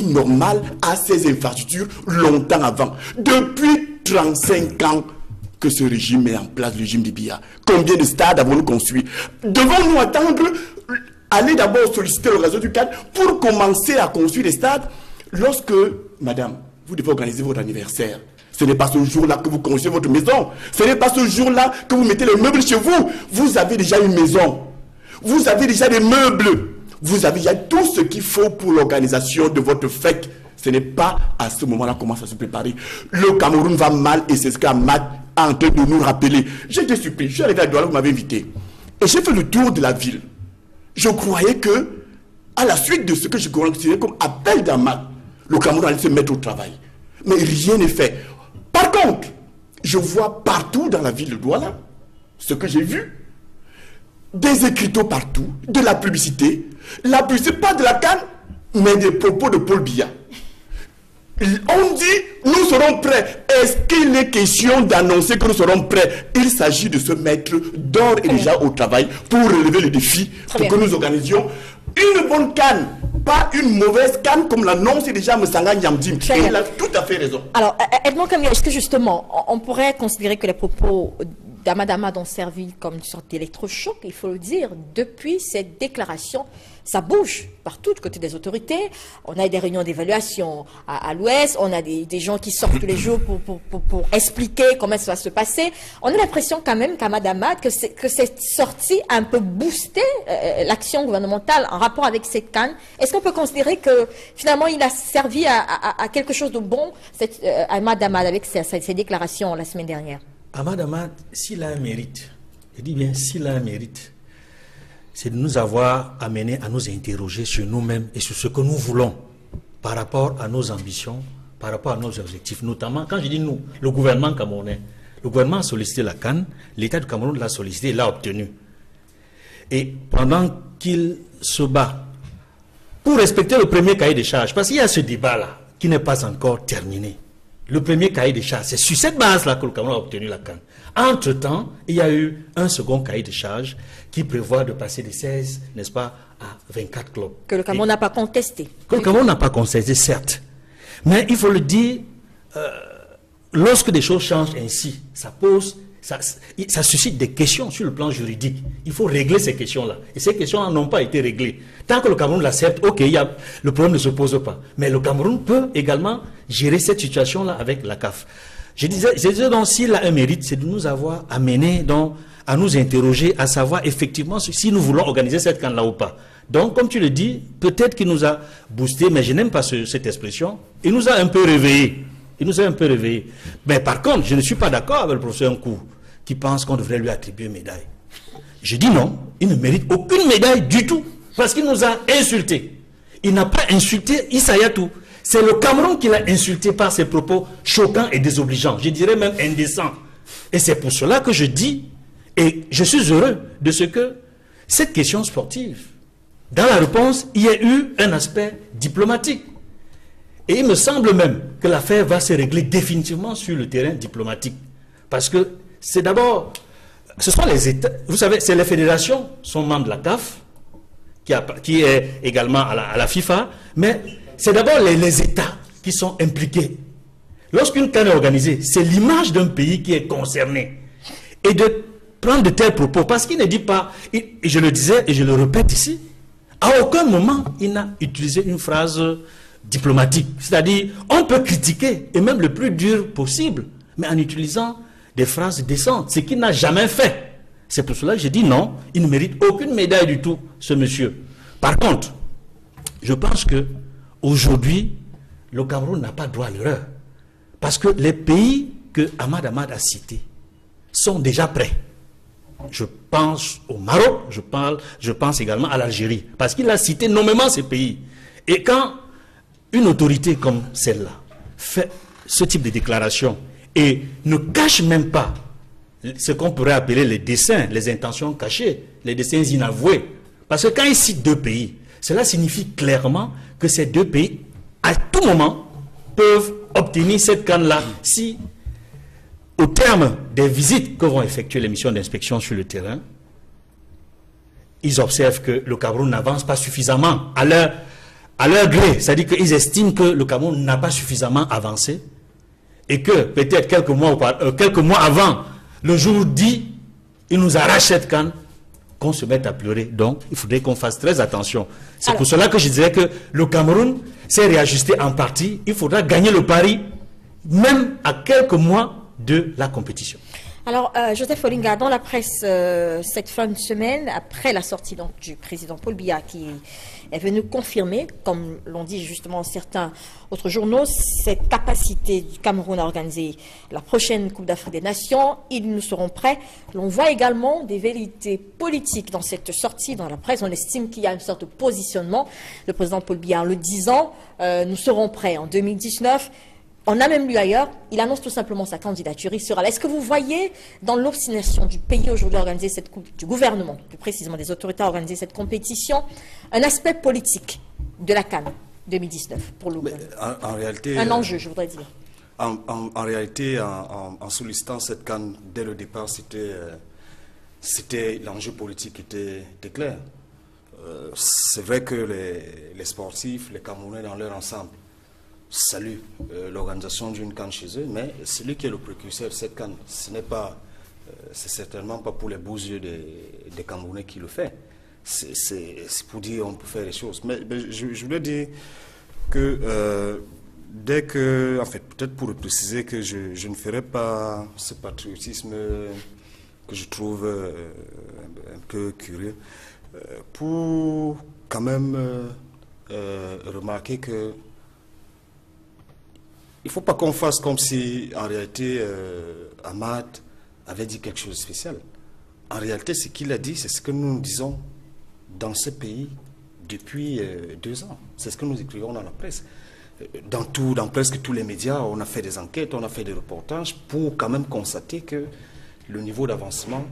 normal a ses infrastructures longtemps avant. Depuis 35 ans que ce régime met en place, le régime Libya. Combien de stades avons-nous construit? Devons-nous attendre, aller d'abord solliciter l'organisation du CAN pour commencer à construire des stades? Lorsque, madame, vous devez organiser votre anniversaire, ce n'est pas ce jour-là que vous construisez votre maison. Ce n'est pas ce jour-là que vous mettez les meubles chez vous. Vous avez déjà une maison. Vous avez déjà des meubles. Vous avez déjà tout ce qu'il faut pour l'organisation de votre fête. Ce n'est pas à ce moment-là qu'on commence à se préparer. Le Cameroun va mal et c'est ce qu'Ahmad est en train de nous rappeler. J'étais surpris. Je suis arrivé à Douala, vous m'avez invité. Et j'ai fait le tour de la ville. Je croyais que, à la suite de ce que je considérais comme appel d'Ahmad, le Cameroun allait se mettre au travail. Mais rien n'est fait. Par contre, je vois partout dans la ville de Douala, ce que j'ai vu, des écriteaux partout, de la publicité. La publicité, pas de la CAN, mais des propos de Paul Biya. On dit, nous serons prêts. Est-ce qu'il est question d'annoncer que nous serons prêts? Il s'agit de se mettre d'ores et déjà au travail pour relever le défi, pour que nous organisions une bonne CAN, pas une mauvaise CAN comme l'annonce déjà M. Sanga Nyamdim. Et il a tout à fait raison. Alors, Edmond Camille, est-ce que justement, on pourrait considérer que les propos d'Ahmad Ahmad ont servi comme une sorte d'électrochoc, il faut le dire, depuis cette déclaration? Ça bouge partout du côté des autorités. On a des réunions d'évaluation à l'Ouest, on a des gens qui sortent tous les jours pour expliquer comment ça va se passer. On a l'impression quand même qu'Ahmad Ahmad, que cette sortie a un peu boosté l'action gouvernementale en rapport avec cette CAN. Est-ce qu'on peut considérer que finalement il a servi à quelque chose de bon, Ahmad Ahmad, avec ses déclarations la semaine dernière? Ahmad Ahmad, s'il a un mérite, je dis bien s'il a un mérite, c'est de nous avoir amenés à nous interroger sur nous-mêmes et sur ce que nous voulons par rapport à nos ambitions, par rapport à nos objectifs. Notamment, quand je dis nous, le gouvernement camerounais. Le gouvernement a sollicité la CAN, l'État du Cameroun l'a sollicité et l'a obtenu. Et pendant qu'il se bat pour respecter le premier cahier de charges, parce qu'il y a ce débat-là qui n'est pas encore terminé. Le premier cahier de charges, c'est sur cette base-là que le Cameroun a obtenu la CAN. Entre-temps, il y a eu un second cahier de charges qui prévoit de passer de 16, n'est-ce pas, à 24 clubs. Que le Cameroun n'a pas contesté. Que le Cameroun n'a pas contesté, certes. Mais il faut le dire, lorsque des choses changent ainsi, ça suscite des questions sur le plan juridique. Il faut régler ces questions-là. Et ces questions n'ont pas été réglées. Tant que le Cameroun l'accepte, ok, le problème ne se pose pas. Mais le Cameroun peut également gérer cette situation-là avec la CAF. Je disais donc, s'il a un mérite, c'est de nous avoir amenés donc à nous interroger, à savoir effectivement si nous voulons organiser cette CAN-là ou pas. Donc, comme tu le dis, peut-être qu'il nous a boosté, mais je n'aime pas cette expression, il nous a un peu réveillés. Il nous a un peu réveillés. Mais par contre, je ne suis pas d'accord avec le professeur Nkou, qui pense qu'on devrait lui attribuer une médaille. Je dis non, il ne mérite aucune médaille du tout, parce qu'il nous a insultés. Il n'a pas insulté Issa Yatou. C'est le Cameroun qui l'a insulté par ses propos choquants et désobligeants, je dirais même indécents. Et c'est pour cela que je dis, et je suis heureux de ce que cette question sportive, dans la réponse, il y a eu un aspect diplomatique. Et il me semble même que l'affaire va se régler définitivement sur le terrain diplomatique. Parce que c'est d'abord, ce sont les États, vous savez, c'est les fédérations, sont membres de la CAF, qui est également à la FIFA, mais c'est d'abord les États qui sont impliqués. Lorsqu'une CAN est organisée, c'est l'image d'un pays qui est concerné. Et de prendre de tels propos, parce qu'il ne dit pas, et je le disais et je le répète ici, À aucun moment, il n'a utilisé une phrase diplomatique. C'est-à-dire, on peut critiquer, et même le plus dur possible, mais en utilisant des phrases décentes, ce qu'il n'a jamais fait. C'est pour cela que j'ai dit non, il ne mérite aucune médaille du tout, ce monsieur. Par contre, je pense que aujourd'hui, le Cameroun n'a pas droit à l'erreur. Parce que les pays que Ahmad a cités sont déjà prêts. Je pense au Maroc, je pense également à l'Algérie. Parce qu'il a cité nommément ces pays. Et quand une autorité comme celle-là fait ce type de déclaration et ne cache même pas ce qu'on pourrait appeler les desseins, les intentions cachées, les desseins inavoués. Parce que quand il cite 2 pays, cela signifie clairement que ces 2 pays, à tout moment, peuvent obtenir cette canne-là si, au terme des visites que vont effectuer les missions d'inspection sur le terrain, ils observent que le Cameroun n'avance pas suffisamment à leur gré. C'est-à-dire qu'ils estiment que le Cameroun n'a pas suffisamment avancé et que peut-être quelques mois avant, le jour dit, il nous arrache cette canne, qu'on se mette à pleurer. Donc, il faudrait qu'on fasse très attention. C'est pour cela que je dirais que le Cameroun s'est réajusté en partie. Il faudra gagner le pari, même à quelques mois de la compétition. Alors, Joseph Olinga, dans la presse, cette fin de semaine, après la sortie donc, du président Paul Biya, qui est venu confirmer, comme l'ont dit justement certains autres journaux, cette capacité du Cameroun à organiser la prochaine Coupe d'Afrique des Nations, ils nous seront prêts. L'on voit également des vérités politiques dans cette sortie. Dans la presse, on estime qu'il y a une sorte de positionnement. Le président Paul Biya en le disant, nous serons prêts en 2019. On a même lu ailleurs, il annonce tout simplement sa candidature, il sera là. Est-ce que vous voyez dans l'obstination du pays aujourd'hui à organiser cette coupe, du gouvernement, plus précisément des autorités à organiser cette compétition, un aspect politique de la CAN 2019 pour le gouvernement? En réalité, un enjeu, je voudrais dire. En réalité, en sollicitant cette CAN dès le départ, c'était l'enjeu politique était clair. C'est vrai que les sportifs, les Camerounais dans leur ensemble, salue l'organisation d'une CAN chez eux, mais celui qui est le précurseur de cette CAN, c'est certainement pas pour les beaux yeux des Camerounais qui le fait. C'est pour dire on peut faire les choses. Mais je voulais dire que dès que, en fait, peut-être pour le préciser que je ne ferai pas ce patriotisme que je trouve un peu curieux, pour quand même remarquer que il ne faut pas qu'on fasse comme si, en réalité, Ahmad avait dit quelque chose de spécial. En réalité, ce qu'il a dit, c'est ce que nous disons dans ce pays depuis 2 ans. C'est ce que nous écrivons dans la presse. Dans presque tous les médias, on a fait des enquêtes, on a fait des reportages pour quand même constater que le niveau d'avancement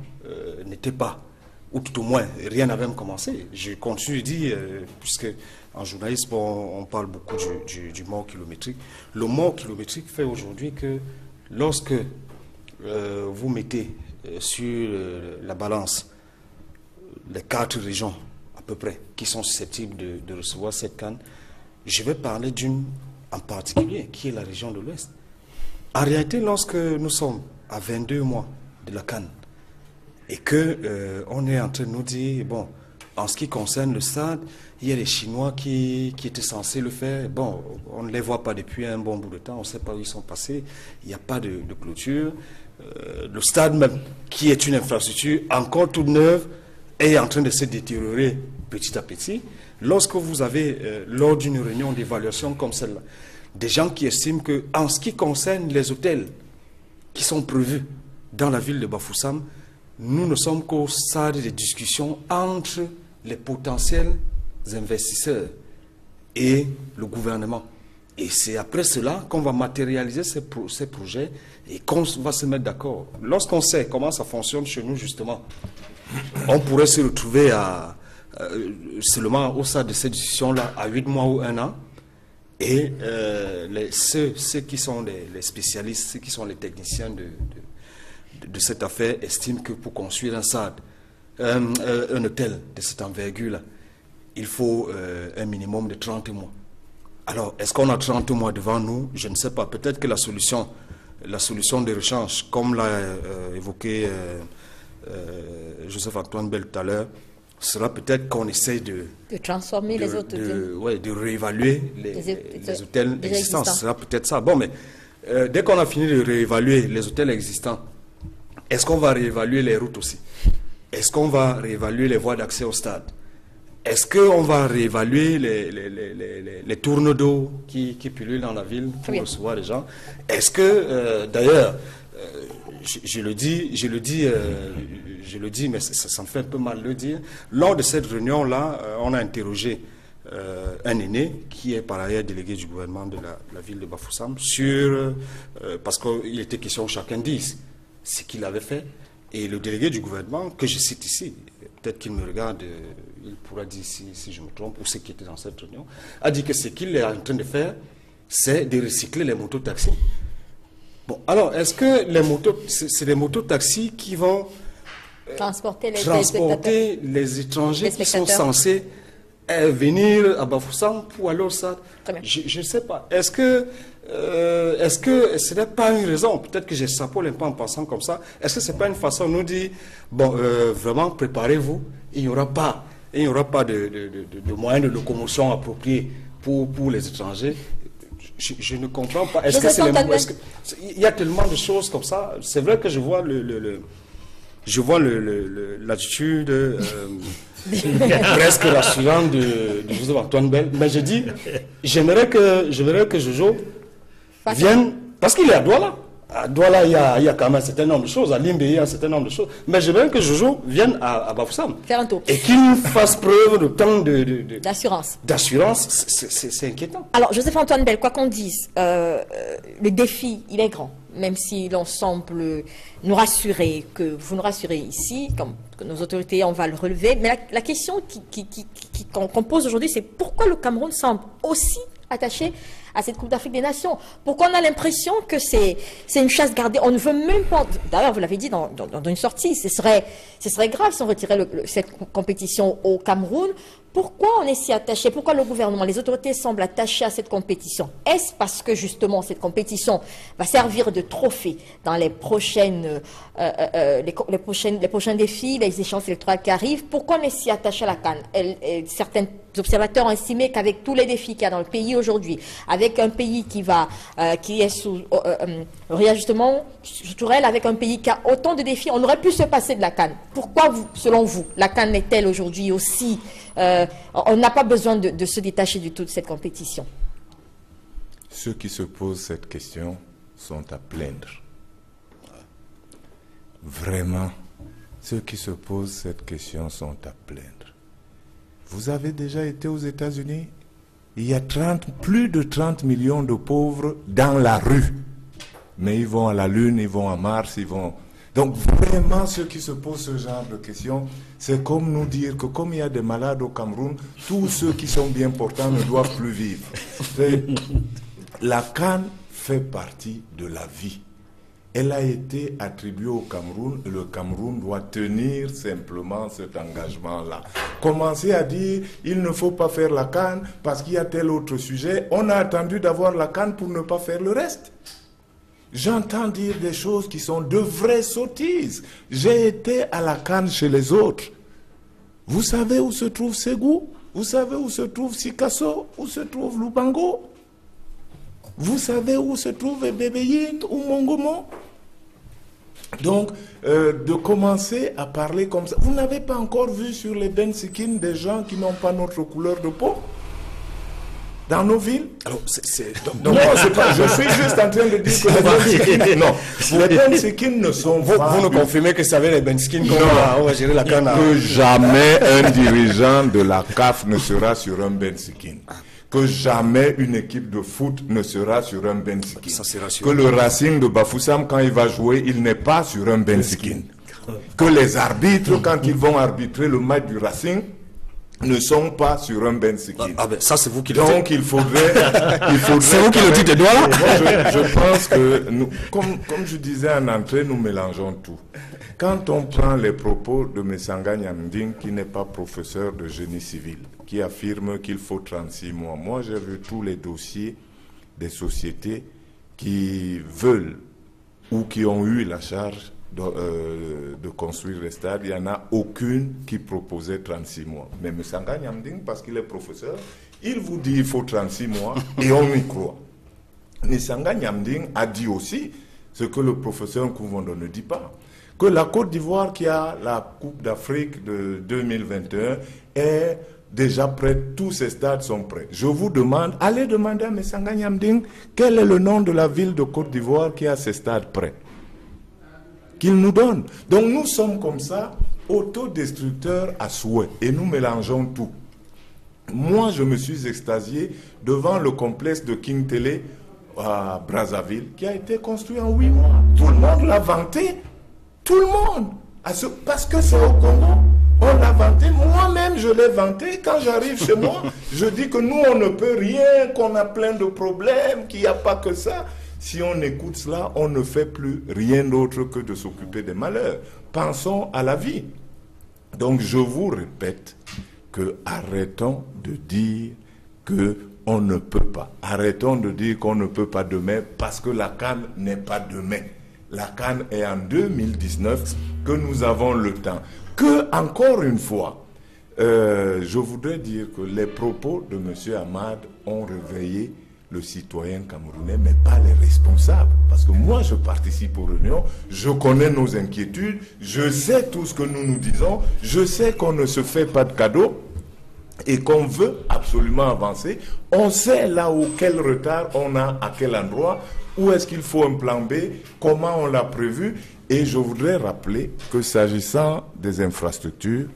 n'était pas, ou tout au moins, rien n'avait même commencé. Je continue de dire, puisque en journalisme, on parle beaucoup du mort kilométrique. Le mort kilométrique fait aujourd'hui que lorsque vous mettez sur la balance les 4 régions à peu près qui sont susceptibles de recevoir cette CAN, je vais parler d'une en particulier, qui est la région de l'Ouest. En réalité, lorsque nous sommes à 22 mois de la CAN et qu'on est en train de nous dire, bon, en ce qui concerne le stade, il y a les Chinois qui étaient censés le faire. Bon, on ne les voit pas depuis un bon bout de temps, on ne sait pas où ils sont passés, il n'y a pas de clôture. Le stade même, qui est une infrastructure encore toute neuve, est en train de se détériorer petit à petit. Lorsque vous avez, lors d'une réunion d'évaluation comme celle-là, des gens qui estiment qu'en ce qui concerne les hôtels qui sont prévus dans la ville de Bafoussam, nous ne sommes qu'au stade de discussion entre les potentiels investisseurs et le gouvernement. Et c'est après cela qu'on va matérialiser ces projets et qu'on va se mettre d'accord. Lorsqu'on sait comment ça fonctionne chez nous, justement, on pourrait se retrouver seulement au stade de cette discussion-là à 8 mois ou 1 an. Et ceux qui sont les spécialistes, ceux qui sont les techniciens de cette affaire estiment que pour construire un stade, un hôtel de cette envergure-là, il faut un minimum de 30 mois. Alors, est-ce qu'on a 30 mois devant nous? Je ne sais pas. Peut-être que la solution de rechange, comme l'a évoqué Joseph Antoine Bell tout à l'heure, sera peut-être qu'on essaye de transformer les autres hôtels. Ouais, de réévaluer les hôtels existants. Ce sera peut-être ça. Bon, mais dès qu'on a fini de réévaluer les hôtels existants, est-ce qu'on va réévaluer les routes aussi? Est-ce qu'on va réévaluer les voies d'accès au stade? Est-ce qu'on va réévaluer les tournes d'eau qui pullulent dans la ville pour recevoir les gens? Est-ce que, d'ailleurs, je le dis, mais ça me fait un peu mal de le dire. Lors de cette réunion-là, on a interrogé un aîné qui est par ailleurs délégué du gouvernement de la ville de Bafoussam sur, parce qu'il était question chacun dise ce qu'il avait fait. Et le délégué du gouvernement, que je cite ici, peut-être qu'il me regarde, il pourra dire si je me trompe, ou ce qui était dans cette réunion, a dit que ce qu'il est en train de faire, c'est de recycler les motos-taxis. Bon, alors, est-ce que c'est les motos-taxis qui vont transporter les étrangers qui sont censés venir à Bafoussam pour aller au stade? Je ne sais pas. Est-ce que ce n'est pas une raison, peut-être que j'extrapole un peu en pensant comme ça, est-ce que ce n'est pas une façon de nous dire, bon, vraiment, préparez-vous, il n'y aura pas de moyens de locomotion appropriés pour les étrangers? Je ne comprends pas. Est-ce que c'est il y a tellement de choses comme ça. C'est vrai que je vois l'attitude presque rassurante de Joseph Antoine Bell, mais je dis, j'aimerais que Jojo vienne, parce qu'il est à Douala. À Douala, il y a quand même un certain nombre de choses. À Limbe, il y a un certain nombre de choses. Mais j'aimerais que Jojo vienne à Bafoussam. Faire un tour. Et qu'il fasse preuve de tant d'assurance. D'assurance, c'est inquiétant. Alors, Joseph-Antoine Bell, quoi qu'on dise, le défi, il est grand. Même si l'on semble nous rassurer, que vous nous rassurez ici, comme que nos autorités, on va le relever. Mais la question qu'on pose aujourd'hui, c'est pourquoi le Cameroun semble aussi attaché à cette Coupe d'Afrique des Nations. Pourquoi on a l'impression que c'est une chasse gardée? On ne veut même pas... D'ailleurs, vous l'avez dit dans une sortie, ce serait grave si on retirait cette compétition au Cameroun. Pourquoi on est si attaché? Pourquoi le gouvernement, les autorités semblent attachées à cette compétition? Est-ce parce que justement cette compétition va servir de trophée dans les prochains défis, les échéances électorales qui arrivent? Pourquoi on est si attaché à la CAN? Certains observateurs ont estimé qu'avec tous les défis qu'il y a dans le pays aujourd'hui, avec un pays qui est sous réajustement structurel, avec un pays qui a autant de défis, on aurait pu se passer de la CAN. Pourquoi, selon vous, la CAN est-elle aujourd'hui aussi... on n'a pas besoin de se détacher du tout de cette compétition? Ceux qui se posent cette question sont à plaindre. Vraiment, ceux qui se posent cette question sont à plaindre. Vous avez déjà été aux États-Unis? Il y a plus de 30 millions de pauvres dans la rue. Mais ils vont à la Lune, ils vont à Mars, ils vont... Donc vraiment, ceux qui se posent ce genre de questions, c'est comme nous dire que comme il y a des malades au Cameroun, tous ceux qui sont bien portants ne doivent plus vivre. La CAN fait partie de la vie. Elle a été attribuée au Cameroun et le Cameroun doit tenir simplement cet engagement-là. Commencer à dire il ne faut pas faire la CAN parce qu'il y a tel autre sujet, on a attendu d'avoir la CAN pour ne pas faire le reste. J'entends dire des choses qui sont de vraies sottises. J'ai été à la CAN chez les autres. Vous savez où se trouve Ségou? Vous savez où se trouve Sikasso? Où se trouve Lubango? Vous savez où se trouve Bébéyin ou Mongomo? Donc, de commencer à parler comme ça. Vous n'avez pas encore vu sur les bensikines des gens qui n'ont pas notre couleur de peau? Dans nos villes? Alors, non, c'est pas, je suis juste en train de dire que les bensikines ne sont pas... Vous nous confirmez que ça avait les bensikines qu'on va gérer la canne à... Que jamais un dirigeant de la CAF ne sera sur un bensikin. Que jamais une équipe de foot ne sera sur un bensikin. Que le Racing de Bafoussam, quand il va jouer, il n'est pas sur un bensikin. Que les arbitres, quand ils vont arbitrer le match du Racing, ne sont pas sur un bensikin. Ah ben ça c'est vous qui le dites. Donc il faudrait c'est vous qui le dites, Edouard. Je pense que nous, comme je disais en entrée, nous mélangeons tout. Quand on prend les propos de Messanga Nyamding, qui n'est pas professeur de génie civil, qui affirme qu'il faut 36 mois. Moi, j'ai vu tous les dossiers des sociétés qui veulent ou qui ont eu la charge de construire les stades, il n'y en a aucune qui proposait 36 mois. Mais M. Sanga Nyamding, parce qu'il est professeur, il vous dit qu'il faut 36 mois et on y croit. M. Sanga Nyamding a dit aussi ce que le professeur Nkuvondo ne dit pas, que la Côte d'Ivoire qui a la Coupe d'Afrique de 2021 est déjà prête, tous ces stades sont prêts. Je vous demande, allez demander à M. Sanga Nyamding quel est le nom de la ville de Côte d'Ivoire qui a ces stades prêts. Qu'il nous donne. Donc nous sommes comme ça, autodestructeurs à souhait, et nous mélangeons tout. Moi, je me suis extasié devant le complexe de King Télé à Brazzaville, qui a été construit en 8 mois. Tout le monde l'a vanté. Tout le monde. Parce que c'est au Congo. On l'a vanté. Moi-même, je l'ai vanté. Quand j'arrive chez moi, je dis que nous, on ne peut rien, qu'on a plein de problèmes, qu'il n'y a pas que ça. Si on écoute cela, on ne fait plus rien d'autre que de s'occuper des malheurs. Pensons à la vie. Donc, je vous répète que arrêtons de dire que on ne peut pas. Arrêtons de dire qu'on ne peut pas demain parce que la CAN n'est pas demain. La CAN est en 2019, que nous avons le temps. Que, encore une fois, je voudrais dire que les propos de M. Hamad ont réveillé le citoyen camerounais, mais pas les responsables. Parce que moi, je participe aux réunions, je connais nos inquiétudes, je sais tout ce que nous nous disons, je sais qu'on ne se fait pas de cadeaux et qu'on veut absolument avancer. On sait là où quel retard on a, à quel endroit, où est-ce qu'il faut un plan B, comment on l'a prévu. Et je voudrais rappeler que s'agissant des infrastructures,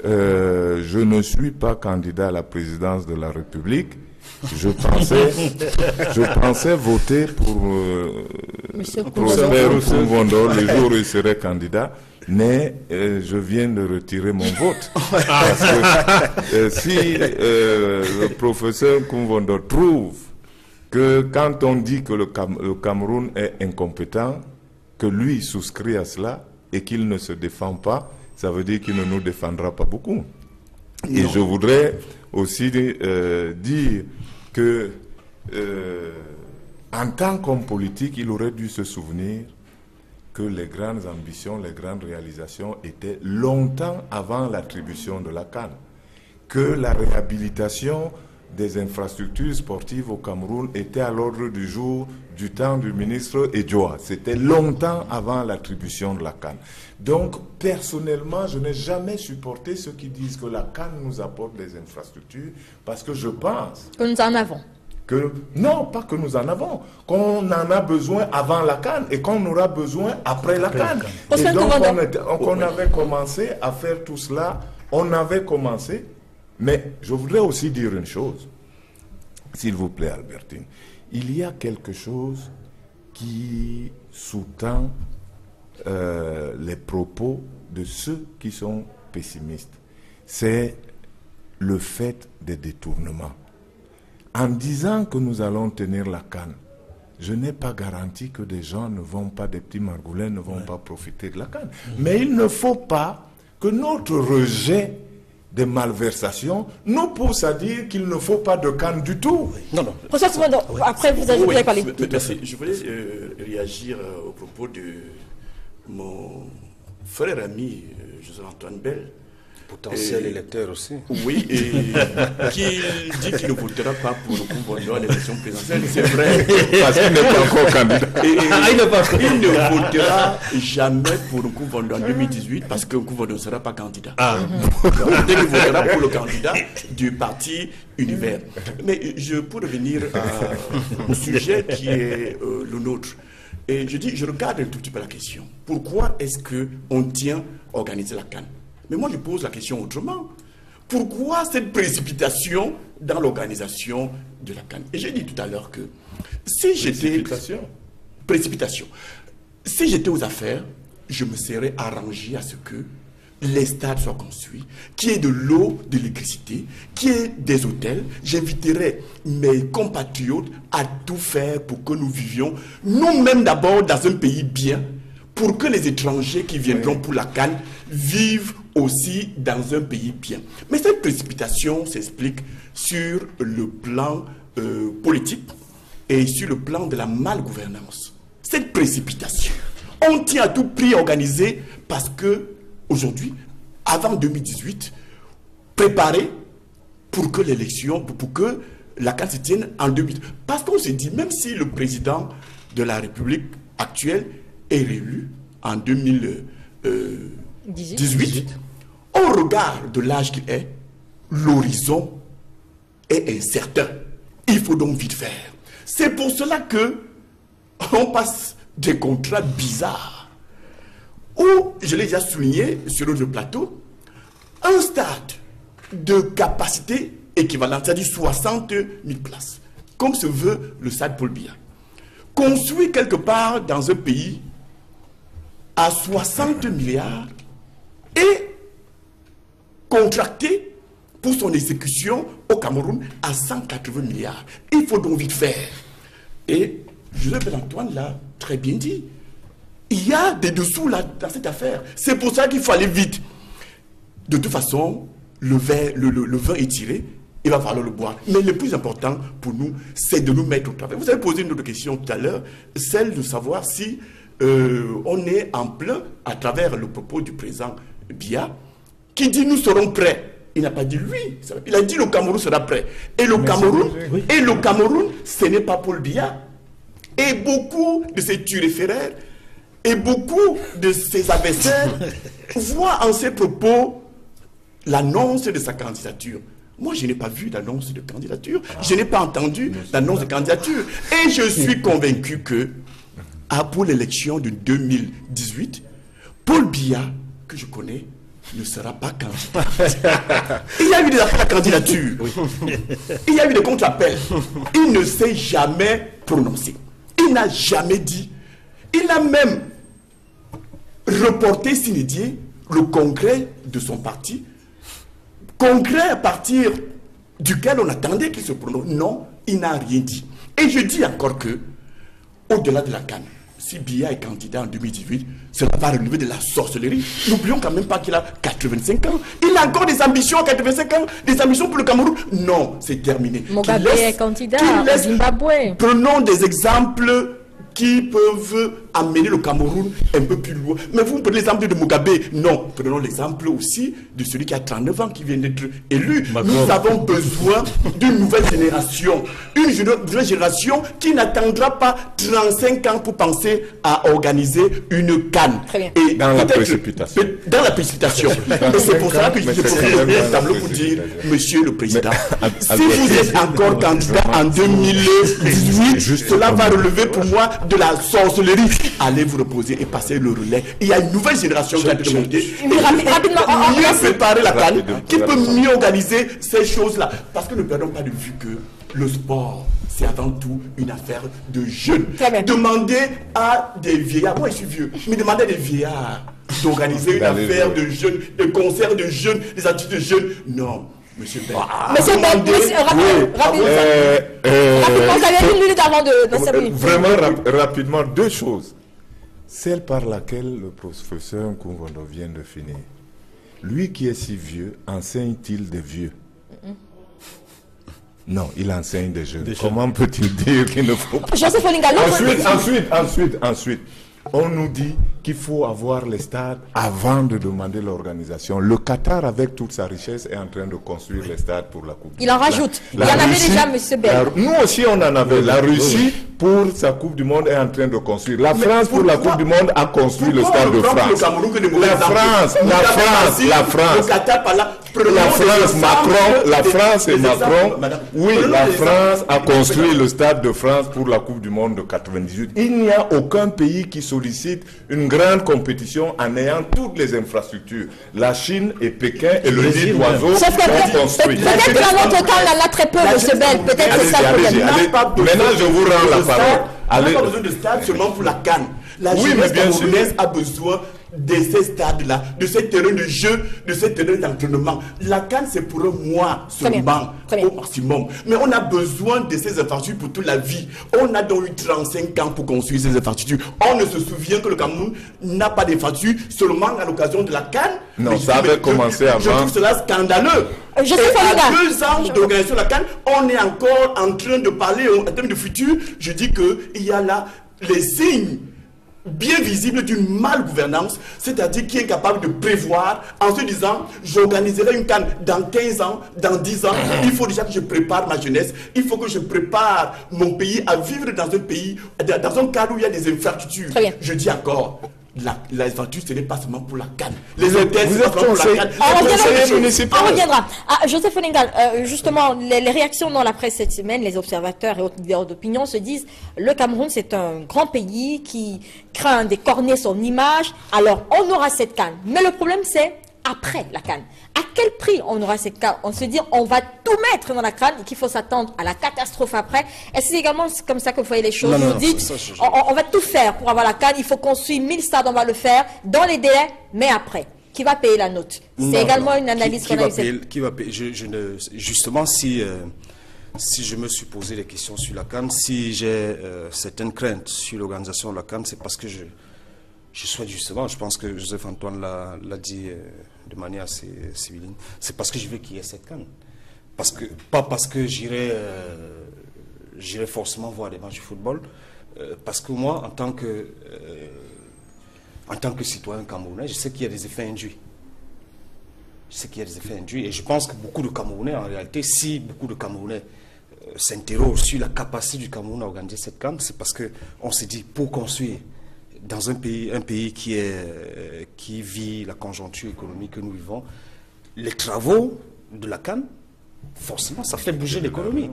je ne suis pas candidat à la présidence de la République. Je pensais voter pour Prosper Nkuvondo le jour où il serait candidat, mais je viens de retirer mon vote. Parce que si le professeur Nkuvondo trouve que quand on dit que le Cameroun est incompétent, que lui souscrit à cela et qu'il ne se défend pas, ça veut dire qu'il ne nous défendra pas beaucoup. Et je voudrais aussi dire que en tant qu'homme politique, il aurait dû se souvenir que les grandes ambitions, les grandes réalisations étaient longtemps avant l'attribution de la CAN. Que la réhabilitation des infrastructures sportives au Cameroun était à l'ordre du jour du temps du ministre Edjoa. C'était longtemps avant l'attribution de la CAN. Donc, personnellement, je n'ai jamais supporté ceux qui disent que la CAN nous apporte des infrastructures, parce que je pense que nous en avons. Non, pas que nous en avons, qu'on en a besoin avant la CAN et qu'on aura besoin après la CAN. Et donc, on avait commencé à faire tout cela, on avait commencé. Mais je voudrais aussi dire une chose, s'il vous plaît, Albertine. Il y a quelque chose qui sous-tend les propos de ceux qui sont pessimistes. C'est le fait des détournements. En disant que nous allons tenir la CAN, je n'ai pas garanti que des gens ne vont pas, des petits margoulins ne vont pas profiter de la CAN. Mais il ne faut pas que notre rejet des malversations nous pousse à dire qu'il ne faut pas de CAN du tout. Non, non. Après, vous avez parlé. Merci. Je voulais réagir au propos de mon frère ami José-Antoine Bell. Potentiel électeur aussi. Oui, et qui dit qu'il ne votera pas pour Nkuvondo à l'élection présidentielle. C'est vrai. Parce qu'il n'est pas encore candidat. Il ne votera jamais pour Nkuvondo en 2018 parce que Nkuvondo ne sera pas candidat. Il votera pour le candidat du parti Univers. Mais pour revenir au sujet qui est le nôtre, et je regarde un tout petit peu la question. Pourquoi est-ce qu'on tient à organiser la CAN? Mais moi, je pose la question autrement. Pourquoi cette précipitation dans l'organisation de la CAN? Et j'ai dit tout à l'heure que si j'étais... Précipitation. Si j'étais aux affaires, je me serais arrangé à ce que les stades soient construits, qu'il y ait de l'eau, de l'électricité, qu'il y ait des hôtels. J'inviterais mes compatriotes à tout faire pour que nous vivions, nous-mêmes d'abord, dans un pays bien, pour que les étrangers qui viendront pour la CAN vivent aussi dans un pays bien. Mais cette précipitation s'explique sur le plan politique et sur le plan de la malgouvernance. Cette précipitation, On tient à tout prix à organiser parce que, aujourd'hui, avant 2018, préparer pour que l'élection, pour que la CAN se tienne en 2018. Parce qu'on se dit, même si le président de la République actuelle est réélu en 2018, au regard de l'âge qu'il est, l'horizon est incertain. Il faut donc vite faire. C'est pour cela que on passe des contrats bizarres où, je l'ai déjà souligné sur le plateau, un stade de capacité équivalente, c'est-à-dire 60 000 places, comme se veut le stade Paul Biya, construit quelque part dans un pays à 60 milliards et contracté pour son exécution au Cameroun à 180 milliards. Il faut donc vite faire. Et Joseph Antoine l'a très bien dit. Il y a des dessous là dans cette affaire. C'est pour ça qu'il faut aller vite. De toute façon, le vin est tiré, il va falloir le boire. Mais le plus important pour nous, c'est de nous mettre au travail. Vous avez posé une autre question tout à l'heure, celle de savoir si on est en plein à travers le propos du président Biya, qui dit nous serons prêts. Il n'a pas dit lui, il a dit le Cameroun sera prêt. Et le Cameroun, ce n'est pas Paul Biya. Et beaucoup de ses turéféraires et beaucoup de ses adversaires voient en ces propos l'annonce de sa candidature. Moi, je n'ai pas vu d'annonce de candidature. Je n'ai pas entendu d'annonce de candidature. Et je suis convaincu que, pour l'élection de 2018, Paul Biya, que je connais, ne sera pas candidat. Il y a eu des appels à candidature. Il y a eu des contre-appels. Il ne s'est jamais prononcé. Il n'a jamais dit. Il a même reporté sine die le congrès de son parti. Congrès à partir duquel on attendait qu'il se prononce. Non, il n'a rien dit. Et je dis encore que, au-delà de la CAN, si Biya est candidat en 2018, cela va relever de la sorcellerie. N'oublions quand même pas qu'il a 85 ans. Il a encore des ambitions à 85 ans, des ambitions pour le Cameroun. Non, c'est terminé. Mugabe est candidat au Zimbabwe. Prenons des exemples qui peuvent amener le Cameroun un peu plus loin. Mais vous prenez l'exemple de Mugabe. Non, prenons l'exemple aussi de celui qui a 39 ans, qui vient d'être élu. Nous avons besoin d'une nouvelle génération. Une nouvelle génération qui n'attendra pas 35 ans pour penser à organiser une CAN. Et dans la précipitation. Dans la précipitation. Et c'est pour ça que je pose le tableau pour dire, Monsieur le Président, si vous êtes encore candidat en 2018, cela va relever pour moi de la sorcellerie. Allez vous reposer et passer le relais. Il y a une nouvelle génération qui a été montée. Rapidement, mieux préparer la CAN, qui peut mieux organiser ces choses-là. Parce que ne perdons pas de vue que le sport, c'est avant tout une affaire de jeunes. Demandez à des vieillards, moi je suis vieux, mais demandez à des vieillards d'organiser une affaire de jeunes, des concerts de jeunes, des activités de jeunes. Non. Monsieur Ben. Rapidement, vous avez une minute avant de... Vraiment rapidement, deux choses. Celle par laquelle le professeur Nkumvondo vient de finir. Lui qui est si vieux, enseigne-t-il des vieux? Non, il enseigne des jeunes. Comment peut-il dire qu'il ne faut pas... Ensuite, on nous dit qu'il faut avoir les stades avant de demander l'organisation. Le Qatar, avec toute sa richesse, est en train de construire les stades pour la Coupe du Monde. Il en rajoute. Il y en avait déjà, M. Bell. Nous aussi, on en avait. La Russie, pour sa Coupe du Monde, est en train de construire. La France, pour la Coupe du Monde, a construit le stade de France. La France et Macron, oui, la France a construit le stade de France pour la Coupe du Monde de 98. Il n'y a aucun pays qui sollicite une grande compétition en ayant toutes les infrastructures. La Chine et Pékin et le nid d'oiseau ont construit. Peut-être que dans notre temps, on en a très peu, M. Bell. Peut-être que c'est ça le problème. Maintenant, je vous rends la parole. On n'a pas besoin de stade seulement pour la CAN. La jeunesse camerounaise a besoin de ces stades-là, de ces terrains de jeu, de ces terrains d'entraînement. La CAN, c'est pour un mois seulement, au maximum. Mais on a besoin de ces infrastructures pour toute la vie. On a donc eu 35 ans pour construire ces infrastructures. On ne se souvient que le Cameroun n'a pas d'infrastructures seulement à l'occasion de la CAN. Non, ça avait commencé avant. Je trouve cela scandaleux. Et à 2 ans d'organisation de la CAN, on est encore en train de parler en termes de futur. Je dis qu'il y a là les signes bien visible d'une malgouvernance, c'est-à-dire qui est capable de prévoir en se disant j'organiserai une CAN dans 15 ans, dans 10 ans, il faut déjà que je prépare ma jeunesse, il faut que je prépare mon pays à vivre dans un pays, dans un cadre où il y a des infrastructures. Je dis encore, l'infrastructure ce n'est pas seulement pour la CAN. Les hôtels, c'est pas seulement pour la CAN. On reviendra. Joseph Olengal, justement, les réactions dans la presse cette semaine, les observateurs et autres leaders d'opinion se disent le Cameroun, c'est un grand pays qui craint d'écorner son image. Alors, on aura cette CAN. Mais le problème, c'est après la CAN. À quel prix on aura cette CAN? On se dit, on va tout mettre dans la CAN et qu'il faut s'attendre à la catastrophe après. Est-ce que c'est également comme ça que vous voyez les choses? Vous dites, on va tout faire pour avoir la CAN. Il faut construire 1000 stades, on va le faire dans les délais, mais après. Qui va payer la note? C'est également une analyse qu'on a eue. Qui va payer? Justement, si je me suis posé des questions sur la CAN, si j'ai certaines craintes sur l'organisation de la CAN, c'est parce que je souhaite justement, je pense que Joseph Antoine l'a dit de manière assez civiline, c'est parce que je veux qu'il y ait cette CAN. Pas parce que j'irai forcément voir des matchs de football, parce que moi, en tant que citoyen camerounais, je sais qu'il y a des effets induits. Et je pense que beaucoup de Camerounais, en réalité, si beaucoup de Camerounais s'interrogent sur la capacité du Cameroun à organiser cette CAN, c'est parce qu'on s'est dit, pour construire dans un pays qui vit la conjoncture économique que nous vivons, les travaux de la CAN, forcément, ça fait bouger l'économie.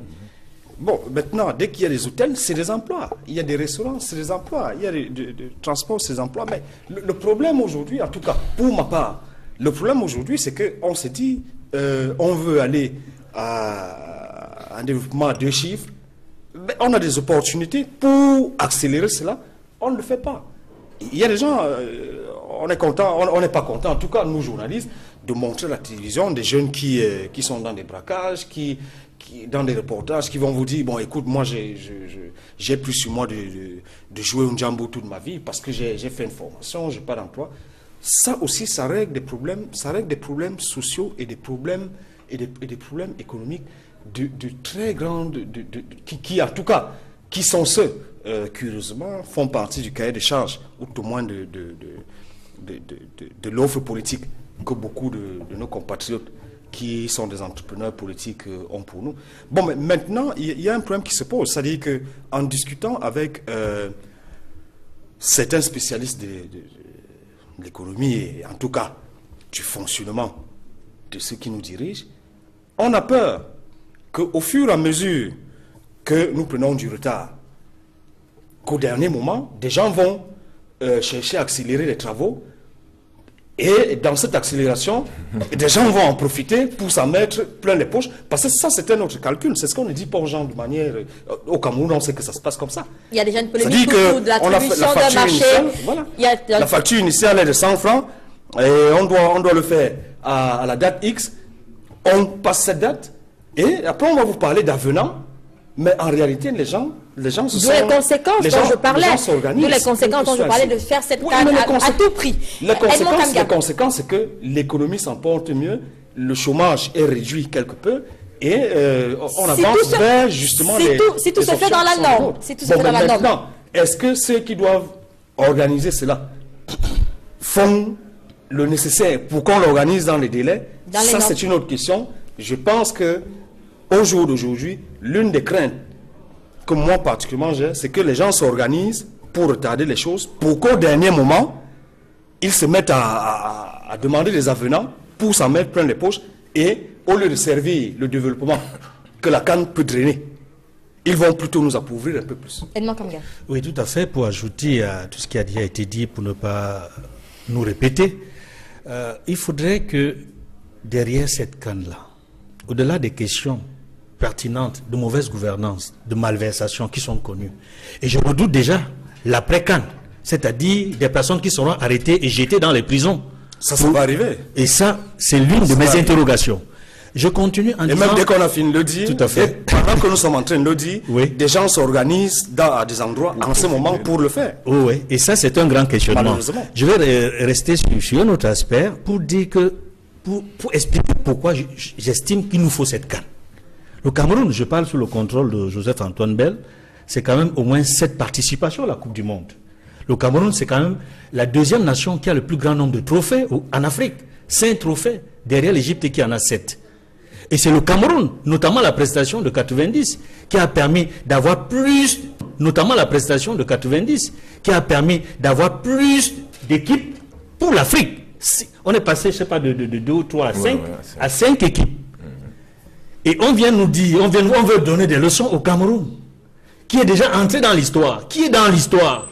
Bon, maintenant, dès qu'il y a des hôtels, c'est des emplois. Il y a des restaurants, c'est des emplois. Il y a des transports, c'est des emplois. Mais le problème aujourd'hui, en tout cas, pour ma part, le problème aujourd'hui, c'est qu'on s'est dit, on veut aller à un développement à 2 chiffres, mais on a des opportunités pour accélérer cela, on ne le fait pas. Il y a des gens, on est content, on n'est pas content, en tout cas nous journalistes, de montrer à la télévision des jeunes qui sont dans des braquages, qui dans des reportages, qui vont vous dire, bon écoute, moi j'ai plus sur moi de jouer un jambo toute ma vie parce que j'ai fait une formation, j'ai pas d'emploi. Ça aussi, ça règle des problèmes sociaux et des problèmes économiques de très grandes, qui en tout cas, qui sont ceux, curieusement, font partie du cahier de charges, ou au moins de l'offre politique que beaucoup de nos compatriotes qui sont des entrepreneurs politiques ont pour nous. Bon, mais maintenant, il y a un problème qui se pose, c'est-à-dire qu'en discutant avec certains spécialistes de l'économie et en tout cas du fonctionnement de ceux qui nous dirigent, on a peur qu'au fur et à mesure que nous prenons du retard, qu'au dernier moment, des gens vont chercher à accélérer les travaux et dans cette accélération, des gens vont en profiter pour s'en mettre plein les poches, parce que ça c'est un autre calcul, c'est ce qu'on ne dit pas aux gens de manière... Au Cameroun, on sait que ça se passe comme ça. Il y a déjà une polémique autour de l'attribution d'un marché. Voilà. La facture initiale est de 100 francs et on doit le faire à la date X, on passe cette date et après on va vous parler d'avenant, mais en réalité les gens se sont... D'où les conséquences dont je parlais. D'où les conséquences dont je parlais de faire cette CAN à tout prix. Les conséquences, c'est que l'économie s'en porte mieux, le chômage est réduit quelque peu, et on avance vers justement les... Si tout se fait dans la norme. Maintenant, est-ce que ceux qui doivent organiser cela font le nécessaire pour qu'on l'organise dans les délais? Ça, c'est une autre question. Je pense que au jour d'aujourd'hui, l'une des craintes que moi particulièrement j'ai, c'est que les gens s'organisent pour retarder les choses, pour qu'au dernier moment, ils se mettent à demander des avenants pour s'en mettre plein les poches, et au lieu de servir le développement que la CAN peut drainer, ils vont plutôt nous appauvrir un peu plus. Oui, tout à fait. Pour ajouter à tout ce qui a déjà été dit, pour ne pas nous répéter, il faudrait que derrière cette CAN-là, au-delà des questions pertinentes de mauvaise gouvernance, de malversation qui sont connues, et je redoute déjà l'après-CAN, c'est-à-dire des personnes qui seront arrêtées et jetées dans les prisons. Ça va arriver. Et ça, c'est l'une de mes interrogations. Je continue en disant... Et même dès qu'on a fini de le dire, tout à fait. Pendant que nous sommes en train de le dire, oui, des gens s'organisent à des endroits en ce moment pour le faire. Oui, et ça c'est un grand questionnement. Je vais rester sur un autre aspect pour dire que, pour expliquer pourquoi j'estime qu'il nous faut cette CAN. Le Cameroun, je parle sous le contrôle de Joseph Antoine Bell, c'est quand même au moins 7 participations à la Coupe du Monde. Le Cameroun, c'est quand même la deuxième nation qui a le plus grand nombre de trophées en Afrique. 5 trophées, derrière l'Égypte qui en a 7. Et c'est le Cameroun, notamment la prestation de 90, qui a permis d'avoir plus, notamment la prestation de 90, qui a permis d'avoir plus d'équipes pour l'Afrique. On est passé, je ne sais pas, de 2 ou 3 à 5 équipes. Et on vient nous dire, on veut donner des leçons au Cameroun, qui est déjà entré dans l'histoire, qui est dans l'histoire.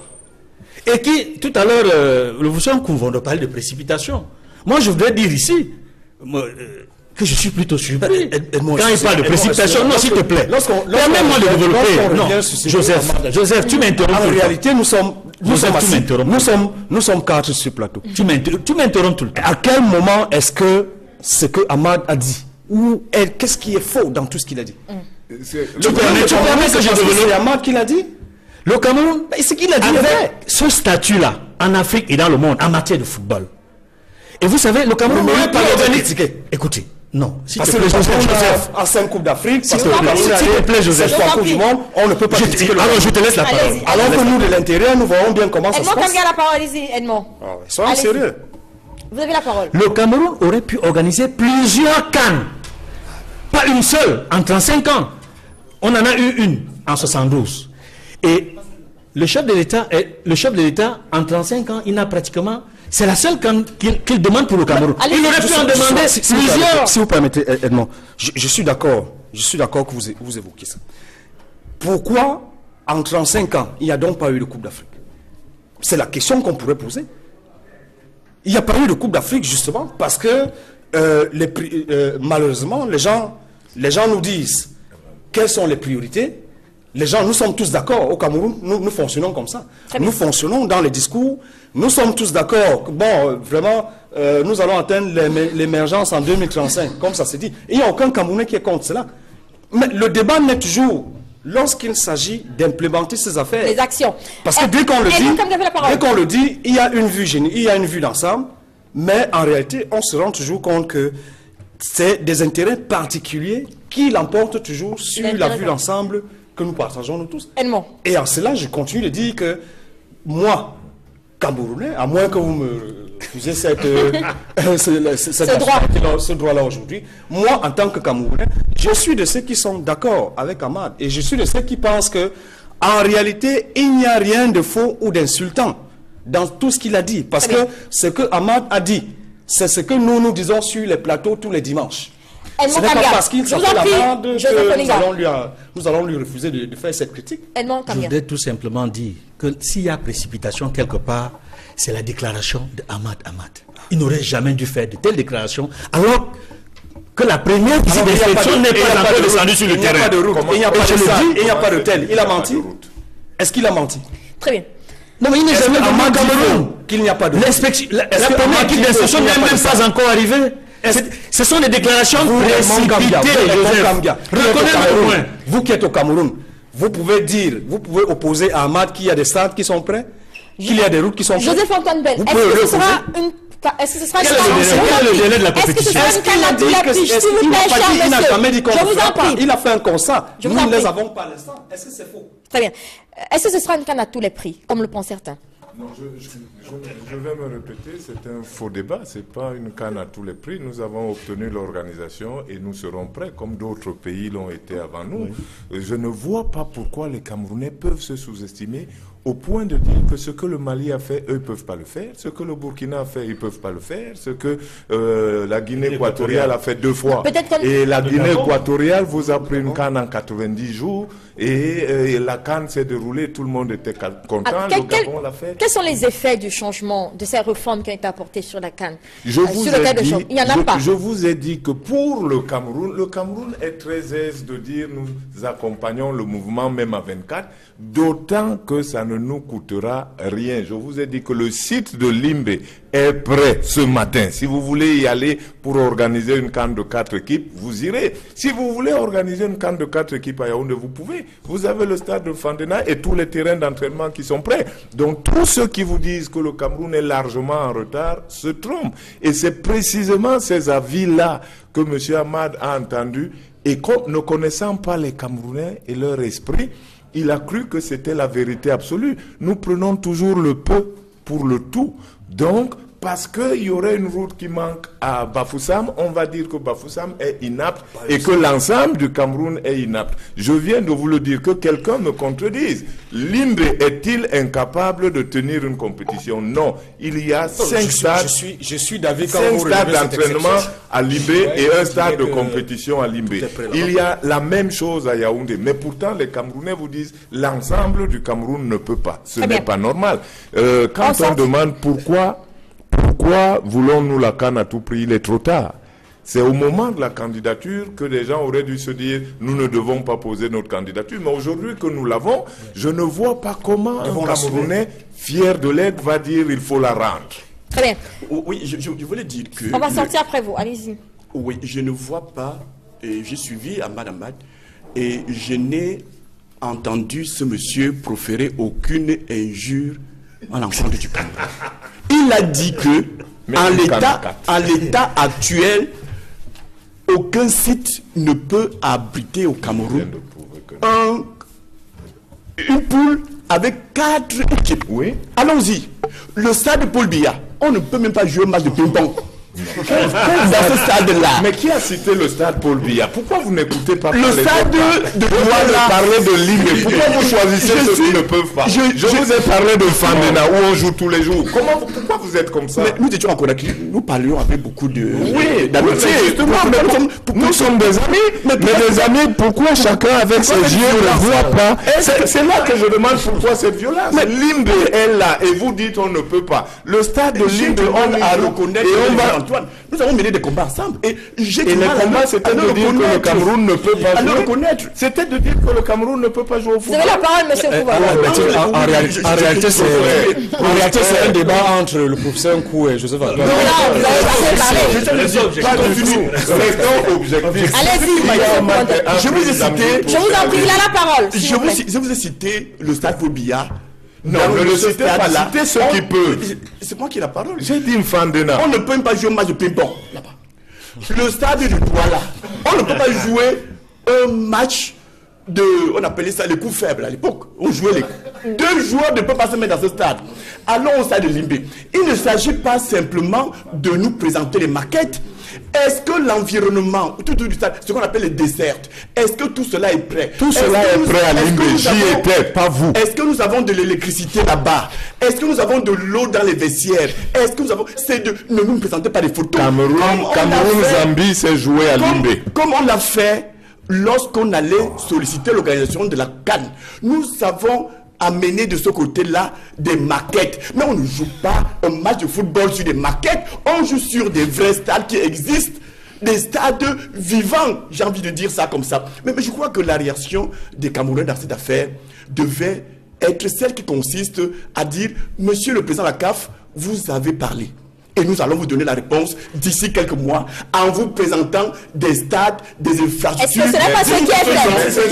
Et qui, tout à l'heure, le vous on va parler de précipitation. Moi, je voudrais dire ici que je suis plutôt surpris. Quand il parle de précipitation, non, s'il te plaît. Permets-moi de développer. Non, Joseph, tu m'interromps. En réalité, nous sommes 4 sur le plateau. Tu m'interromps tout le temps. À quel moment est-ce que ce que Ahmad a dit, ou qu'est-ce qui est faux dans tout ce qu'il a dit? Tu permets que je développe. C'est Ahmad qui l'a dit. Le Cameroun, ce qu'il a dit, avec ce statut-là, en Afrique et dans le monde, en matière de football. Et vous savez, le Cameroun n'aurait pas organisé. Écoutez, non. Parce que le Cameroun a 5 Coupes d'Afrique. S'il te plaît, Joseph. Coupe du monde, on ne peut pas critiquer le Alors, je te laisse la parole. Alors que nous, de l'intérieur, nous voyons bien comment ça se passe. Edmond, comme la parole, allez-y, Edmond. Soyons sérieux. Vous avez la parole. Le Cameroun aurait pu organiser plusieurs CAN. Pas une seule, en 35 ans. On en a eu une en 72. Et le chef de l'État, en 35 ans, il n'a pratiquement... C'est la seule qu'il demande pour le Cameroun. Il aurait pu en demander plusieurs. Si vous permettez, Edmond, je suis d'accord. Je suis d'accord que vous évoquiez ça. Pourquoi, en 35 ans, il n'y a donc pas eu de Coupe d'Afrique? C'est la question qu'on pourrait poser. Il n'y a pas eu de Coupe d'Afrique, justement, parce que, malheureusement, les gens nous disent quelles sont les priorités. Les gens, nous sommes tous d'accord. Au Cameroun, nous fonctionnons comme ça. Nous fonctionnons dans les discours. Nous sommes tous d'accord. Bon, vraiment, nous allons atteindre l'émergence en 2035, comme ça s'est dit. Et il n'y a aucun Camerounais qui est contre cela. Mais le débat n'est toujours lorsqu'il s'agit d'implémenter ces affaires. Les actions. Parce que dès qu'on le dit, il y a une vue générale, il y a une vue d'ensemble. Mais en réalité, on se rend toujours compte que c'est des intérêts particuliers qui l'emportent toujours sur la vue d'ensemble que nous partageons nous tous. Edmond. Et en cela, je continue de dire que moi, Camerounais, à moins que vous me refusiez ce droit-là aujourd'hui, moi, en tant que Camerounais, je suis de ceux qui sont d'accord avec Ahmad. Et je suis de ceux qui pensent que, en réalité, il n'y a rien de faux ou d'insultant dans tout ce qu'il a dit. Parce que ce que Ahmad a dit, c'est ce que nous disons sur les plateaux tous les dimanches. Ce n'est pas parce qu'il s'appelle Ahmad que nous allons lui refuser de faire cette critique. Je voudrais tout simplement dire que s'il y a précipitation quelque part, c'est la déclaration d'Ahmad. Il n'aurait jamais dû faire de telles déclarations, alors que la première visite d'inspection n'est pas encore descendue sur le terrain. Il n'y a pas de route, il n'y a pas de salle, il n'y a pas de tel. Il a menti. Est-ce qu'il a menti? Très bien. Non, mais il n'est jamais venu au Cameroun. Qu'il n'y a pas de route. La première équipe d'inspection n'est même pas encore arrivée. Ce sont des déclarations précipitées. Reconnaissez-le point. Vous qui êtes au Cameroun, vous pouvez opposer à Ahmad qu'il y a des stades qui sont prêts, qu'il y a des routes qui sont prêtes. Joseph Antoine Bell, est-ce que ce sera le délai de la compétition? Il n'a jamais dit qu'on ne fera pas. Il a fait un constat. Nous ne les avons pas à l'instant. Est-ce que c'est faux? Très bien. Est-ce que ce sera une canne à tous les prix, comme le pensent certains? Non, je vais me répéter, c'est un faux débat, ce n'est pas une canne à tous les prix. Nous avons obtenu l'organisation et nous serons prêts, comme d'autres pays l'ont été avant nous. Oui. Je ne vois pas pourquoi les Camerounais peuvent se sous-estimer au point de dire que ce que le Mali a fait, eux ne peuvent pas le faire. Ce que le Burkina a fait, ils ne peuvent pas le faire. Ce que la Guinée équatoriale a fait 2 fois. Et la Guinée équatoriale vous a pris une canne en 90 jours. Et la canne s'est déroulée, tout le monde était content. Le Gabon l'a fait. Quels sont les effets du changement, de ces réformes qui ont été apportées sur la canne? Je vous ai dit que pour le Cameroun est très aise de dire nous accompagnons le mouvement même à 24, d'autant que ça ne nous coûtera rien. Je vous ai dit que le site de Limbe est prêt ce matin. Si vous voulez y aller pour organiser une canne de 4 équipes, vous irez. Si vous voulez organiser une canne de 4 équipes à Yaoundé, vous pouvez. Vous avez le stade de Fandena et tous les terrains d'entraînement qui sont prêts. Donc tous ceux qui vous disent que le Cameroun est largement en retard se trompent. Et c'est précisément ces avis-là que M. Ahmad a entendus. Et ne connaissant pas les Camerounais et leur esprit, il a cru que c'était la vérité absolue. Nous prenons toujours le peu pour le tout. Donc, parce qu'il y aurait une route qui manque à Bafoussam, on va dire que Bafoussam est inapte et que l'ensemble du Cameroun est inapte. Je viens de vous le dire, que quelqu'un me contredise. Limbe est-il incapable de tenir une compétition? Non. Il y a 5 stades, je suis d'avis 5 stades d'entraînement à Limbe et un stade de compétition à Limbe. Il y a la même chose à Yaoundé. Mais pourtant, les Camerounais vous disent l'ensemble du Cameroun ne peut pas. Ce n'est pas normal. Quand on demande pourquoi voulons-nous la CAN à tout prix, il est trop tard. C'est au moment de la candidature que les gens auraient dû se dire nous ne devons pas poser notre candidature. Mais aujourd'hui que nous l'avons, je ne vois pas comment un Camerounais fier de l'être va dire il faut la rendre. Très bien. Oui, je voulais dire que... On va sortir après vous, allez-y. Oui, je ne vois pas, j'ai suivi Ahmad Ahmad, et je n'ai entendu ce monsieur proférer aucune injure à l'ensemble du Cameroun. Il a dit que, en l'état actuel, aucun site ne peut abriter au Cameroun une poule avec 4 équipes. Oui. Allons-y. Le stade de Paul Biya, on ne peut même pas jouer un match de ping-pong. Dans ce stade-là. Mais qui a cité le stade Paul Biya? Pourquoi vous n'écoutez pas le stade de Douala? Parler de Limbe. Pourquoi vous choisissez ceux qui ne peuvent pas? Je vous ai parlé de Fandena où on joue tous les jours. Pourquoi vous êtes comme ça? Mais nous étions en Conakry. Nous parlions avec beaucoup de... Oui, d'amitié. Nous sommes des amis. Mais des amis, pourquoi chacun avec ses yeux ne voit pas? C'est là que je demande pourquoi cette violence. Limbe est là et vous dites on ne peut pas. Le stade de Limbe, on a reconnaître et on va... Antoine, nous avons mené des combats ensemble. Et les combats, c'était de dire que le Cameroun ne peut pas jouer. C'était de dire que le Cameroun ne peut pas jouer au football. Vous avez la parole, monsieur Kouba. En réalité, c'est un débat entre le professeur Nkou et Joseph Antoine. Non, vous avez Restons objectifs. Allez-y, je vous ai cité. Je vous en prie, il a la parole. Je vous ai cité le stade Paul Biya. Non, ne le citez pas, citez ceux qui peuvent. C'est moi qui ai la parole. J'ai dit Fandena. On ne peut même pas jouer un match de ping-pong là-bas. Le stade de Douala, on ne peut pas jouer un match de, on appelait ça les coups faibles à l'époque. On jouait les coups. 2 joueurs ne peuvent pas se mettre dans ce stade. Allons au stade de Limbe. Il ne s'agit pas simplement de nous présenter les maquettes. Est-ce que l'environnement, tout du stade, ce qu'on appelle les dessertes, est-ce que tout cela est prêt? Tout cela est prêt à Limbe. J'y étais, pas vous. Est-ce que nous avons de l'électricité là-bas? Est-ce que nous avons de l'eau dans les vestiaires? Est-ce que nous avons... Ne nous présentez pas des photos. Cameroun-Zambie s'est joué à Limbe. Comme on l'a fait lorsqu'on allait solliciter l'organisation de la CAN. Nous avons amené de ce côté-là des maquettes. Mais on ne joue pas un match de football sur des maquettes. On joue sur des vrais stades qui existent. Des stades vivants. J'ai envie de dire ça comme ça. Mais je crois que la réaction des Camerounais dans cette affaire devait être celle qui consiste à dire « Monsieur le président de la CAF, vous avez parlé. » Et nous allons vous donner la réponse d'ici quelques mois en vous présentant des stades, des infrastructures. Est-ce que ce n'est pas ce qui est fait? C'est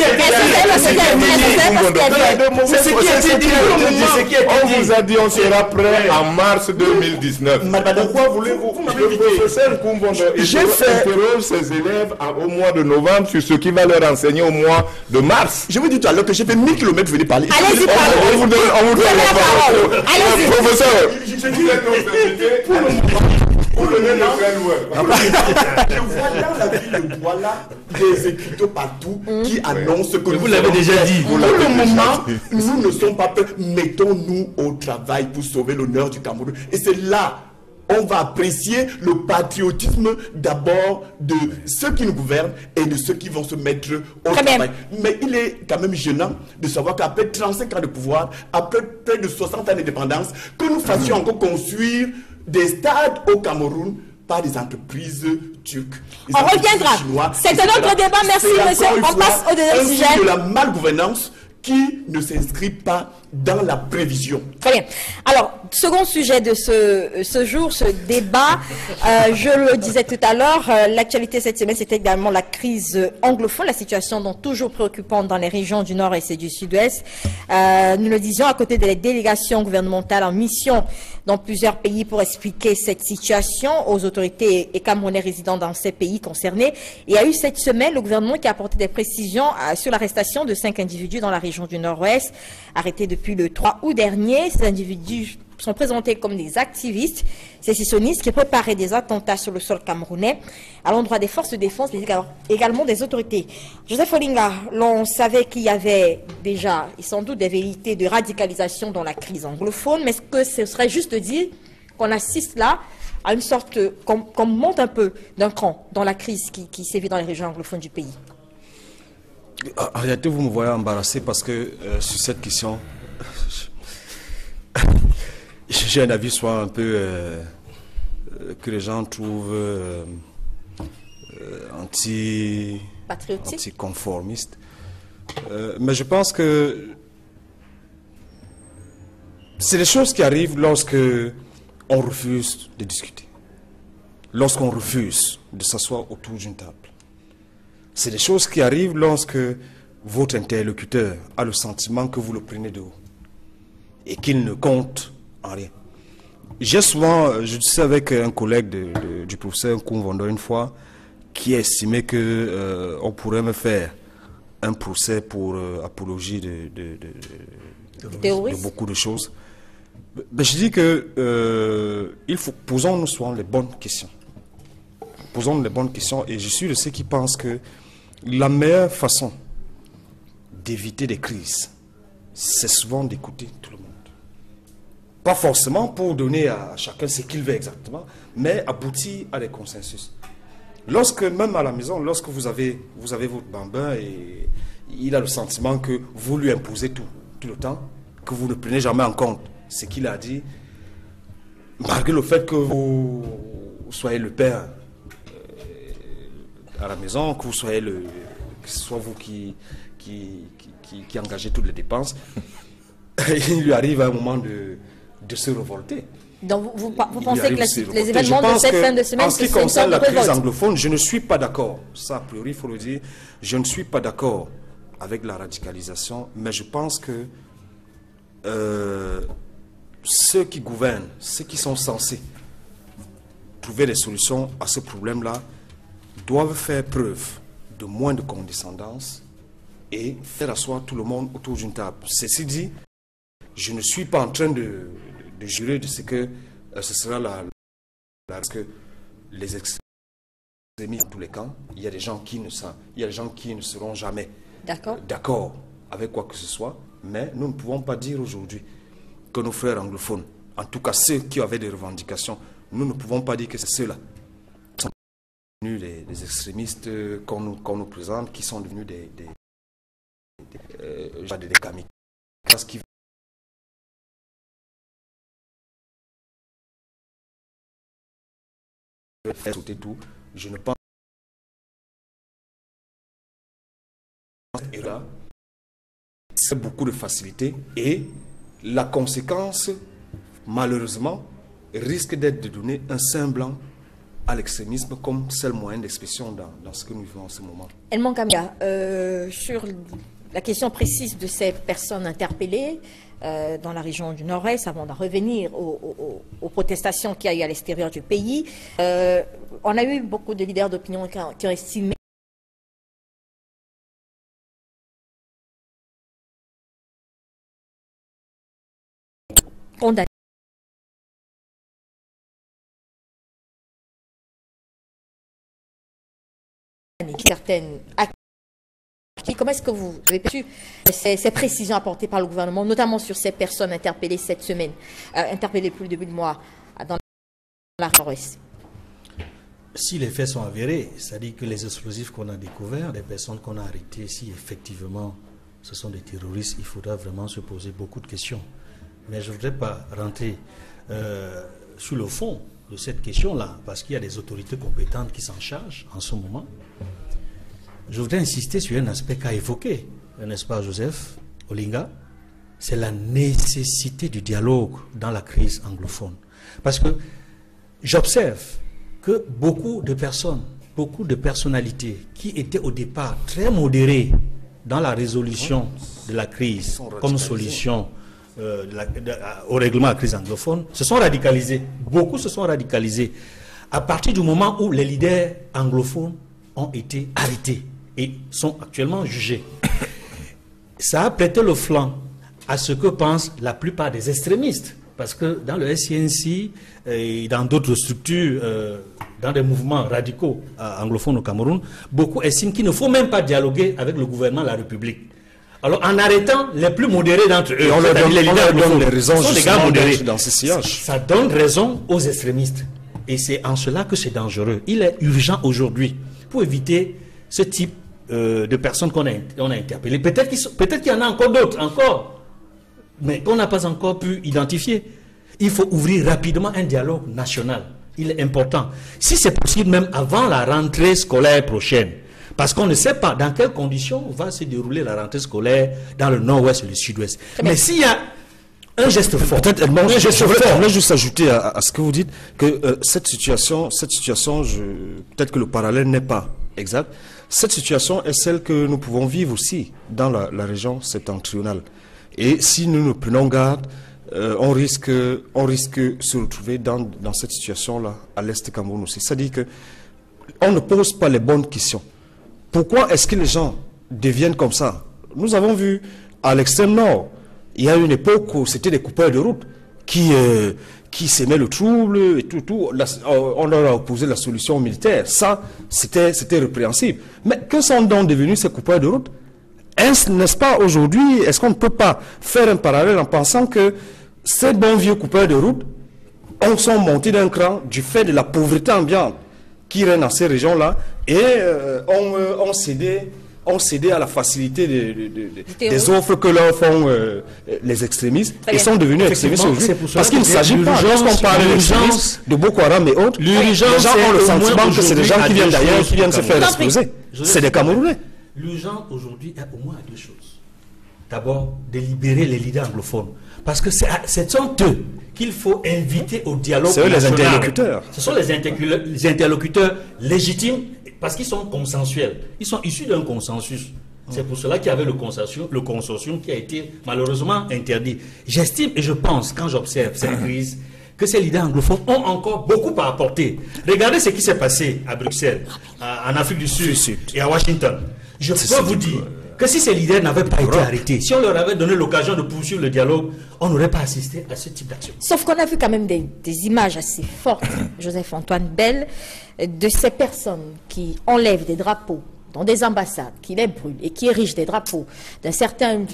ce qui est dit. On vous a dit on sera prêt en mars 2019. Pourquoi voulez-vous? Le professeur Nkumbondo interroge ses élèves au mois de novembre sur ce qu'il va leur enseigner au mois de mars. Je vous dis tout à l'heure que j'ai fait 1000 km venir parler. Allez-y, parlez. On vous donne la parole. Allez-y. Professeur, vous êtes nos invités. Pour le nez de très loin. Je vois dans la ville de Douala des écriteaux partout qui annoncent que vous l'avez déjà dit. Pour le moment, nous ne sommes pas prêts. Mettons-nous au travail pour sauver l'honneur du Cameroun. Et c'est là on va apprécier le patriotisme d'abord de ceux qui nous gouvernent et de ceux qui vont se mettre au travail. Mais il est quand même gênant de savoir qu'après 35 ans de pouvoir, après près de 60 ans d'indépendance, que nous fassions encore construire des stades au Cameroun par des entreprises turques. On reviendra. C'est un autre débat. Merci, monsieur. On passe au deuxième sujet. De la malgouvernance qui ne s'inscrit pas dans la prévision. Très bien. Alors, second sujet de ce jour, ce débat, je le disais tout à l'heure, l'actualité cette semaine, c'était également la crise anglophone, la situation donc toujours préoccupante dans les régions du Nord-Est et du Sud-Ouest. Nous le disions, à côté des délégations gouvernementales en mission dans plusieurs pays pour expliquer cette situation aux autorités et Camerounais résidant dans ces pays concernés. Il y a eu cette semaine le gouvernement qui a apporté des précisions sur l'arrestation de 5 individus dans la région du Nord-Ouest, arrêtés depuis le 3 août dernier. Ces individus sont présentés comme des activistes sécessionnistes qui préparaient des attentats sur le sol camerounais à l'endroit des forces de défense, mais également des autorités. Joseph Olinga, l'on savait qu'il y avait déjà, et sans doute, des velléités de radicalisation dans la crise anglophone, mais est-ce que ce serait juste de dire qu'on assiste là à une sorte, qu'on monte un peu d'un cran dans la crise qui sévit dans les régions anglophones du pays? En réalité, vous me voyez embarrassé parce que sur cette question, j'ai un avis soit un peu que les gens trouvent anticonformiste. Mais je pense que c'est des choses qui arrivent lorsque on refuse de discuter, lorsqu'on refuse de s'asseoir autour d'une table. C'est des choses qui arrivent lorsque votre interlocuteur a le sentiment que vous le prenez de haut et qu'il ne compte en rien. J'ai souvent, je disais avec un collègue du professeur Nkoumvondo une fois, qui estimait que on pourrait me faire un procès pour apologie de beaucoup de choses. Mais je dis que il faut posons-nous souvent les bonnes questions. Posons-nous les bonnes questions, et je suis de ceux qui pensent que la meilleure façon d'éviter des crises, c'est souvent d'écouter tout le monde. Pas forcément pour donner à chacun ce qu'il veut exactement, mais aboutir à des consensus. Lorsque, même à la maison, lorsque vous avez votre bambin et il a le sentiment que vous lui imposez tout le temps, que vous ne prenez jamais en compte ce qu'il a dit, malgré le fait que vous soyez le père à la maison, que vous soyez que ce soit vous qui engagez toutes les dépenses, il lui arrive à un moment de se révolter. Donc vous pensez que les événements de cette fin de semaine, en ce qui concerne la crise anglophone, je ne suis pas d'accord. Ça, a priori, il faut le dire. Je ne suis pas d'accord avec la radicalisation, mais je pense que ceux qui gouvernent, ceux qui sont censés trouver des solutions à ce problème-là, doivent faire preuve de moins de condescendance et faire asseoir tout le monde autour d'une table. Ceci dit, je ne suis pas en train de jurer de ce que ce sera parce que les extrémistes dans tous les camps, il y a des gens qui ne seront jamais d'accord avec quoi que ce soit, mais nous ne pouvons pas dire aujourd'hui que nos frères anglophones, en tout cas ceux qui avaient des revendications, nous ne pouvons pas dire que c'est ceux-là qui sont devenus des extrémistes qu'on nous présente, qui sont devenus des kamikazes qui faire sauter tout. Je ne pense et là c'est beaucoup de facilité, et la conséquence malheureusement risque d'être de donner un sein blanc à l'extrémisme comme seul moyen d'expression dans ce que nous vivons en ce moment. Elman Kamia, sur la question précise de ces personnes interpellées dans la région du Nord-Est, avant d'en revenir aux protestations qu'il y a eu à l'extérieur du pays, on a eu beaucoup de leaders d'opinion qui ont estimé condamner certaines actions. Comment est-ce que vous avez perçu ces précisions apportées par le gouvernement, notamment sur ces personnes interpellées cette semaine, interpellées depuis le début du mois dans la Nord-Ouest? Si les faits sont avérés, c'est-à-dire que les explosifs qu'on a découverts, les personnes qu'on a arrêtées, si effectivement ce sont des terroristes, il faudra vraiment se poser beaucoup de questions. Mais je ne voudrais pas rentrer sur le fond de cette question-là, parce qu'il y a des autorités compétentes qui s'en chargent en ce moment. Je voudrais insister sur un aspect qu'a évoqué, n'est-ce pas, Joseph Olinga, c'est la nécessité du dialogue dans la crise anglophone. Parce que j'observe que beaucoup de personnes, beaucoup de personnalités qui étaient au départ très modérées dans la résolution de la crise comme solution au règlement de la crise anglophone, se sont radicalisés. Beaucoup se sont radicalisés à partir du moment où les leaders anglophones ont été arrêtés et sont actuellement jugés. Ça a prêté le flanc à ce que pensent la plupart des extrémistes. Parce que dans le SCNC et dans d'autres structures, dans des mouvements radicaux anglophones au Cameroun, beaucoup estiment qu'il ne faut même pas dialoguer avec le gouvernement de la République. Alors, en arrêtant les plus modérés d'entre eux, on leur donne les raisons sont des gars modérés. dans ces sillages. Ça donne raison aux extrémistes. Et c'est en cela que c'est dangereux. Il est urgent aujourd'hui, pour éviter ce type de personnes qu'on a interpellées. Peut-être qu'il y en a encore d'autres, mais qu'on n'a pas encore pu identifier. Il faut ouvrir rapidement un dialogue national. Il est important. Si c'est possible, même avant la rentrée scolaire prochaine. Parce qu'on ne sait pas dans quelles conditions va se dérouler la rentrée scolaire dans le nord-ouest et le sud-ouest. Mais s'il y a un geste fort. Peut-être, je voulais juste ajouter à ce que vous dites que cette situation, peut-être que le parallèle n'est pas exact. Cette situation est celle que nous pouvons vivre aussi dans la région septentrionale. Et si nous ne prenons garde, on risque de se retrouver dans cette situation-là à l'est du Cameroun aussi. C'est-à-dire qu'on ne pose pas les bonnes questions. Pourquoi est-ce que les gens deviennent comme ça? Nous avons vu à l'extrême nord, il y a une époque où c'était des coupeurs de route qui s'aimaient le trouble et tout. On leur a opposé la solution militaire. Ça, c'était répréhensible. Mais que sont donc devenus ces coupeurs de route? N'est-ce pas aujourd'hui, est-ce qu'on ne peut pas faire un parallèle en pensant que ces bons vieux coupeurs de route sont montés d'un cran du fait de la pauvreté ambiante qui règne dans ces régions-là et ont cédé à la facilité des offres que leur font les extrémistes et sont devenus extrémistes aujourd'hui. Parce qu'il ne s'agit pas, lorsqu'on parle d'extrémistes, de Boko Haram et autres, les gens ont le sentiment que c'est des gens qui viennent d'ailleurs, qui viennent se faire exploser. C'est des Camerounais. L'urgence aujourd'hui est au moins à deux choses. D'abord, de libérer les leaders anglophones. Parce que ce sont eux qu'il faut inviter au dialogue. C'est eux les interlocuteurs. Ce sont les interlocuteurs légitimes parce qu'ils sont consensuels. Ils sont issus d'un consensus. C'est pour cela qu'il y avait le consortium qui a été malheureusement interdit. J'estime et je pense, quand j'observe cette crise, que ces leaders anglophones ont encore beaucoup à apporter. Regardez ce qui s'est passé à Bruxelles, en Afrique du Sud et à Washington. Je peux vous dire que si ces leaders n'avaient pas été arrêtés, si on leur avait donné l'occasion de poursuivre le dialogue, on n'aurait pas assisté à ce type d'action. Sauf qu'on a vu quand même des images assez fortes, Joseph-Antoine Bell, de ces personnes qui enlèvent des drapeaux dans des ambassades, qui les brûlent et qui érigent des drapeaux d'un certaine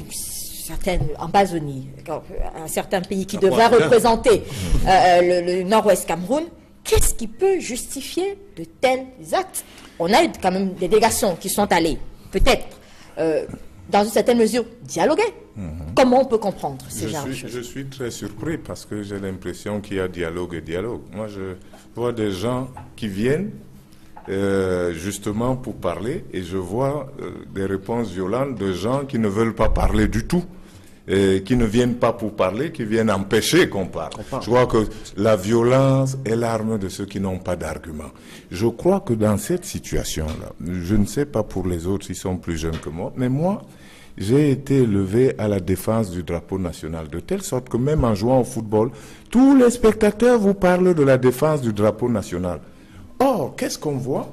Ambazonie, un certain pays qui devrait représenter le nord-ouest Cameroun. Qu'est-ce qui peut justifier de tels actes? On a eu quand même des délégations qui sont allées, peut-être, dans une certaine mesure, dialoguer. Comment on peut comprendre ces genres de choses? Je suis très surpris parce que j'ai l'impression qu'il y a dialogue et dialogue. Moi, je vois des gens qui viennent justement pour parler et je vois des réponses violentes de gens qui ne veulent pas parler du tout. Qui ne viennent pas pour parler, qui viennent empêcher qu'on parle. Je crois que la violence est l'arme de ceux qui n'ont pas d'argument. Je crois que dans cette situation-là, je ne sais pas pour les autres, ils sont plus jeunes que moi, mais moi, j'ai été élevé à la défense du drapeau national, de telle sorte que même en jouant au football, tous les spectateurs vous parlent de la défense du drapeau national. Or, qu'est-ce qu'on voit?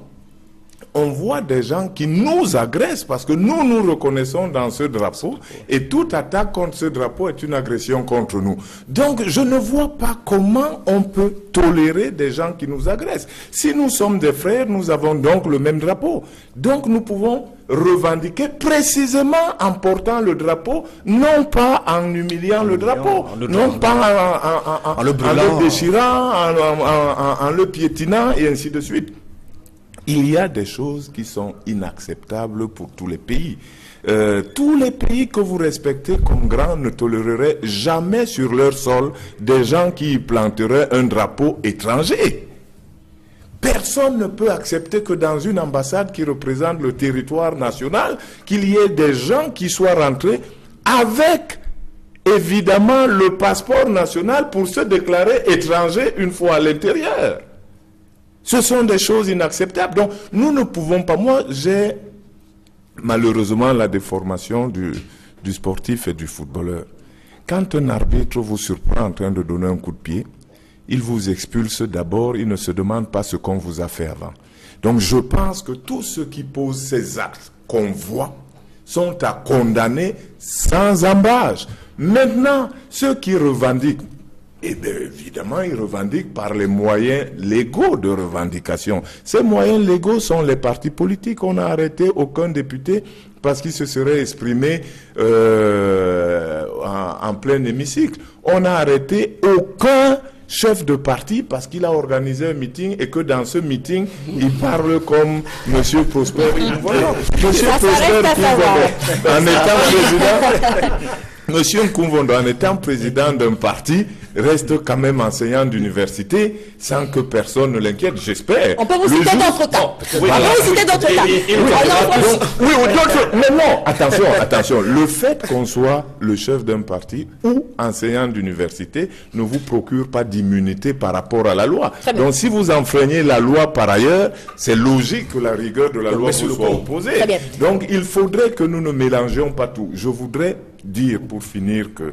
On voit des gens qui nous agressent parce que nous nous reconnaissons dans ce drapeau et toute attaque contre ce drapeau est une agression contre nous. Donc je ne vois pas comment on peut tolérer des gens qui nous agressent. Si nous sommes des frères, nous avons donc le même drapeau. Donc nous pouvons revendiquer précisément en portant le drapeau, non pas en humiliant le drapeau, non pas en le déchirant, en le piétinant et ainsi de suite. Il y a des choses qui sont inacceptables pour tous les pays. Tous les pays que vous respectez comme grands ne toléreraient jamais sur leur sol des gens qui y planteraient un drapeau étranger. Personne ne peut accepter que dans une ambassade qui représente le territoire national, qu'il y ait des gens qui soient rentrés avec évidemment le passeport national pour se déclarer étranger une fois à l'intérieur. Ce sont des choses inacceptables. Donc, nous ne pouvons pas... Moi, j'ai malheureusement la déformation du sportif et du footballeur. Quand un arbitre vous surprend en train de donner un coup de pied, il vous expulse d'abord, il ne se demande pas ce qu'on vous a fait avant. Donc, je pense que tous ceux qui posent ces actes qu'on voit sont à condamner sans ambages. Maintenant, ceux qui revendiquent, eh bien, évidemment, ils revendiquent par les moyens légaux de revendication. Ces moyens légaux sont les partis politiques. On n'a arrêté aucun député parce qu'il se serait exprimé en plein hémicycle. On n'a arrêté aucun chef de parti parce qu'il a organisé un meeting et que dans ce meeting, il parle comme M. Prosper Nkoumvondo. M. Prosper Nkoumvondo, en étant président... Monsieur Nkoumvondo, en étant président d'un parti, reste quand même enseignant d'université sans que personne ne l'inquiète, j'espère. On peut vous citer d'autres cas. On peut vous citer d'autres cas. Oui, d'autres. Mais non, attention. Le fait qu'on soit le chef d'un parti ou enseignant d'université ne vous procure pas d'immunité par rapport à la loi. Donc si vous enfreignez la loi par ailleurs, c'est logique que la rigueur de la loi vous soit opposée. Donc il faudrait que nous ne mélangions pas tout. Je voudrais dire pour finir que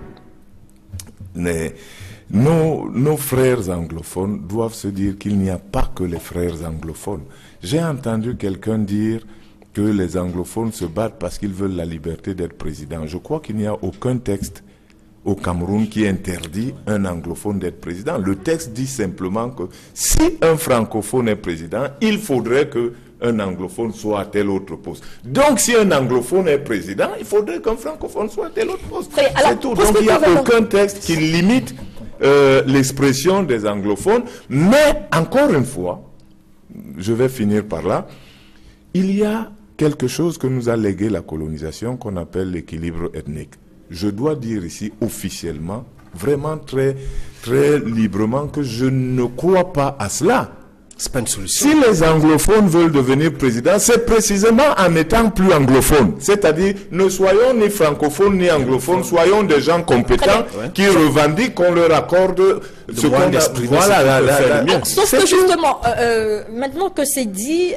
nos frères anglophones doivent se dire qu'il n'y a pas que les frères anglophones. J'ai entendu quelqu'un dire que les anglophones se battent parce qu'ils veulent la liberté d'être président. Je crois qu'il n'y a aucun texte au Cameroun qui interdit un anglophone d'être président. Le texte dit simplement que si un francophone est président, il faudrait que un anglophone soit à tel autre poste. Donc, si un anglophone est président, il faudrait qu'un francophone soit à tel autre poste. C'est tout. Donc, il n'y a aucun texte qui limite l'expression des anglophones. Mais, encore une fois, je vais finir par là, il y a quelque chose que nous a légué la colonisation qu'on appelle l'équilibre ethnique. Je dois dire ici officiellement, vraiment très, très librement, que je ne crois pas à cela. C'est pas une solution. Si les anglophones veulent devenir présidents, c'est précisément en étant plus anglophones. C'est-à-dire, ne soyons ni francophones ni anglophones, soyons des gens compétents qui revendiquent qu'on leur accorde ce qu'on a. Voilà, sauf que justement, maintenant que c'est dit,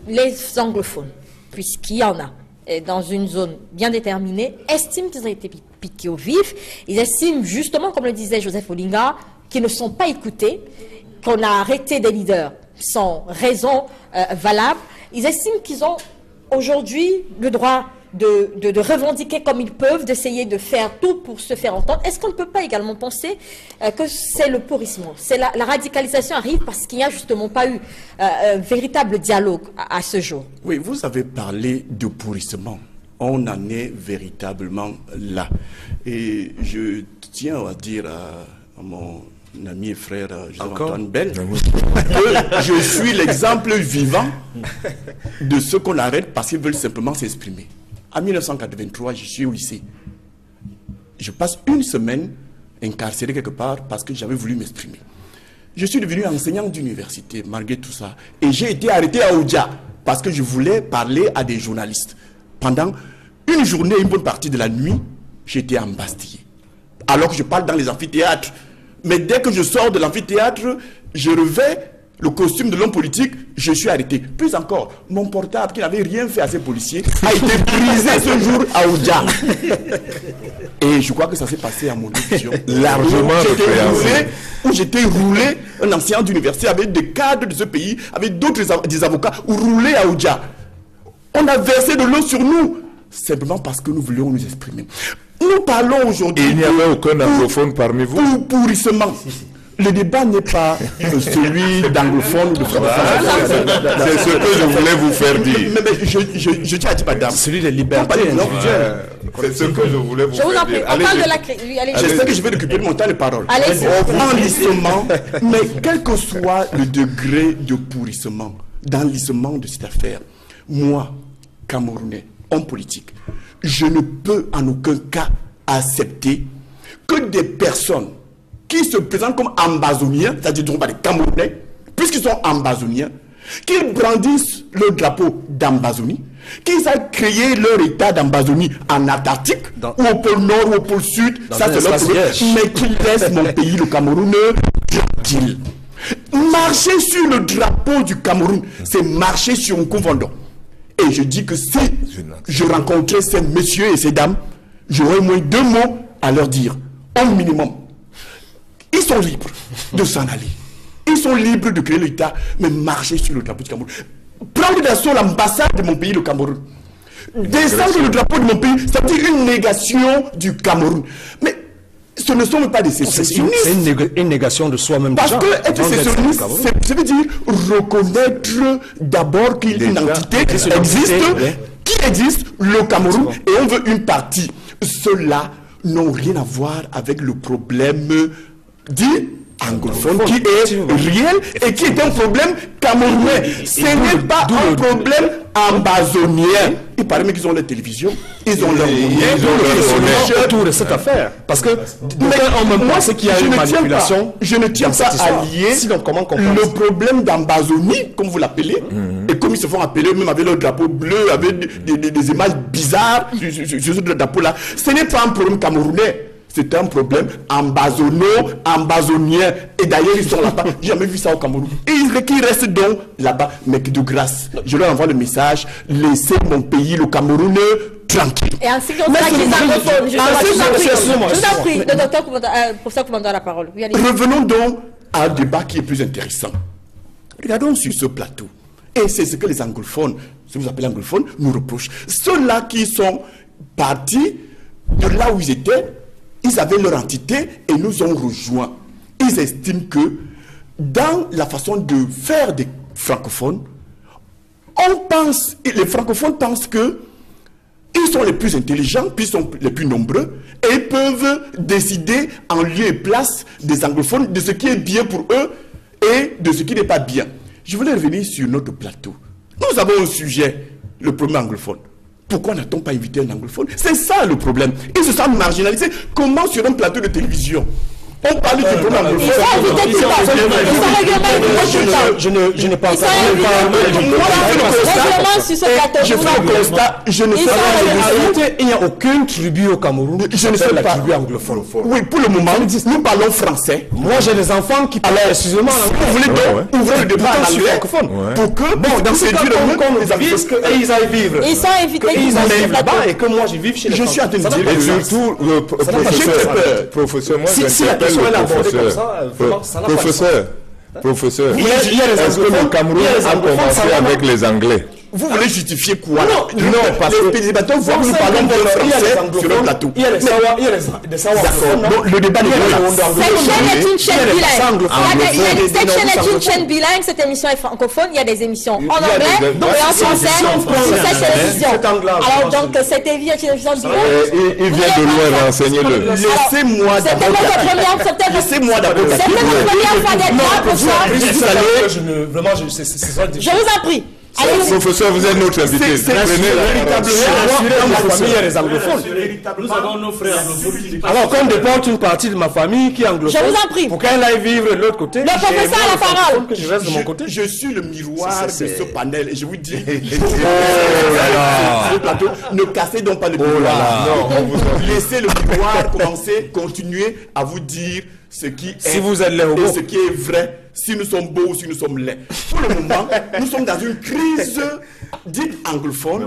les anglophones, puisqu'il y en a, dans une zone bien déterminée, estiment qu'ils ont été piqués au vif. Ils estiment justement, comme le disait Joseph Olinga, qu'ils ne sont pas écoutés, qu'on a arrêté des leaders sans raison valable. Ils estiment qu'ils ont aujourd'hui le droit de revendiquer comme ils peuvent, d'essayer de faire tout pour se faire entendre. Est-ce qu'on ne peut pas également penser que c'est le pourrissement, c'est la radicalisation arrive parce qu'il n'y a justement pas eu un véritable dialogue à ce jour? Oui, vous avez parlé de pourrissement. On en est véritablement là. Et je tiens à dire à mon ami et frère Jean-Antoine Bell que je suis l'exemple vivant de ceux qu'on arrête parce qu'ils veulent simplement s'exprimer. En 1983, je suis au lycée. Je passe une semaine incarcéré quelque part parce que j'avais voulu m'exprimer. Je suis devenu enseignant d'université malgré tout ça. Et j'ai été arrêté à Oudja parce que je voulais parler à des journalistes. Pendant une journée, une bonne partie de la nuit, j'ai été embastillé. Alors que je parle dans les amphithéâtres. Mais dès que je sors de l'amphithéâtre, je revais le costume de l'homme politique, je suis arrêté. Plus encore, mon portable qui n'avait rien fait à ces policiers a été brisé ce jour à Oudja. Et je crois que ça s'est passé à mon émission. Largement où j'étais roulé, un ancien d'université avec des cadres de ce pays, avec d'autres des avocats, roulé à Oudja. On a versé de l'eau sur nous, simplement parce que nous voulions nous exprimer. Nous parlons aujourd'hui. Et il n'y avait aucun anglophone parmi vous. Pourrissement. Le débat n'est pas celui d'anglophone ou de francophone. C'est ce que je voulais vous faire dire. Mais je tiens à dire, madame. Celui des libertés individuelles. C'est ce que je voulais vous faire dire. Je vous en prie, on parle de la crise. J'espère que je vais récupérer mon temps de parole. Enlissement, mais quel que soit le degré de pourrissement, d'enlissement de cette affaire, moi, Camerounais, homme politique, je ne peux en aucun cas accepter que des personnes qui se présentent comme ambazoniens, c'est-à-dire ne sont pas des Camerounais, puisqu'ils sont ambazoniens, qu'ils brandissent le drapeau d'Ambazonie, qu'ils aient créé leur état d'Amazonie en Antarctique, ou au pôle Nord, ou au pôle Sud, ça c'est leur problème, mais qu'ils laissent mon pays, le Cameroun, tranquille. Marcher sur le drapeau du Cameroun, c'est marcher sur un confondant. Et je dis que si je rencontrais ces messieurs et ces dames, j'aurais au moins 2 mots à leur dire, au minimum. Ils sont libres de s'en aller. Ils sont libres de créer l'État, mais marcher sur le drapeau du Cameroun. Prendre d'assaut l'ambassade de mon pays, le Cameroun. Descendre le drapeau de mon pays, ça veut dire une négation du Cameroun. Mais ce ne sont pas des sécessionnistes. C'est une négation de soi-même. Parce que être sécessionniste, ça veut dire reconnaître d'abord qu'une entité existe, le Cameroun, et on veut une partie. Ceux-là n'ont rien à voir avec le problème dit anglophone qui est réel et qui est un problème camerounais. Ce n'est pas un problème ambazonien. Il paraît même qu'ils ont la télévision, ils ont leur moyens, ils ont autour de cette affaire. Parce que moi, ce qui a une manipulation, je ne tiens pas à lier le problème d'Ambazonie, comme vous l'appelez, et comme ils se font appeler, même avec leur drapeau bleu, avec des images bizarres sur ce drapeau-là. Ce n'est pas un problème camerounais. C'est un problème ambazonien. Et d'ailleurs, ils sont là-bas. J'ai jamais vu ça au Cameroun. Et ils restent donc là-bas. Mais de grâce, je leur envoie le message, laissez mon pays, le Cameroun, tranquille. Et ainsi qu'on ça, les anglophones. Je vous en prie, le docteur professeur Koumando a la parole. Oui, revenons donc à un débat qui est plus intéressant. Regardons sur ce plateau. Et c'est ce que les anglophones, ce que vous appelez anglophones, nous reprochent. Ceux-là qui sont partis de là où ils étaient, ils avaient leur entité et nous ont rejoints. Ils estiment que dans la façon de faire des francophones, les francophones pensent que ils sont les plus intelligents, puis ils sont les plus nombreux, et ils peuvent décider en lieu et place des anglophones de ce qui est bien pour eux et de ce qui n'est pas bien. Je voulais revenir sur notre plateau. Nous avons un sujet, le problème anglophone. Pourquoi n'a-t-on pas invité un anglophone? C'est ça le problème. Ils se sentent marginalisés. Comment sur un plateau de télévision on parle du problème anglophone? Je ne pense pas. Je fais un constat. Je ne sais pas. Il n'y a aucune tribu au Cameroun qui s'appelle la tribu anglophone. Oui, pour le moment, nous parlons français. Moi, j'ai des enfants qui parlent exclusivement l'anglais. Vous voulez donc ouvrir le débat à l'anglais pour que, dans ces villes, ils aillent vivre. Ils sont invités. Ils aillent là-bas et que moi, je vive chez les Français. Je suis en train de dire. Et surtout, professeur, moi, professeur, est-ce que le Cameroun a commencé avec les Anglais? Vous voulez justifier quoi? Non, parce que les téléspectateurs voient que nous parlons de français sur le plateau. Il y a des savoirs. D'accord. Le débat n'est pas cette chaîne est une chaîne bilingue. Cette chaîne est une chaîne bilingue. Cette émission est francophone. Il y a des émissions en anglais et en français sur cette télévision. Alors donc cette émission bilingue. Il vient de loin, renseignez-le. Laissez-moi d'abord. C'était notre première fois d'être là pour ça. Je vous en prie. Professeur, vous êtes notre invité. Dans ma famille, il y a des anglophones. Nous avons nos frères anglophones. Alors, quand on déporte une partie de ma famille qui est anglophone, je vous en prie. Pour qu'elle aille vivre de l'autre côté, le professeur a la parole. Que je reste de mon côté. Je suis le miroir de ce panel et je vous dis, ne cassez donc pas le miroir. Laissez le miroir continuer à vous dire ce qui est si vous êtes laid et ce qui est vrai, si nous sommes beaux ou si nous sommes laids. Pour le moment, nous sommes dans une crise dite anglophone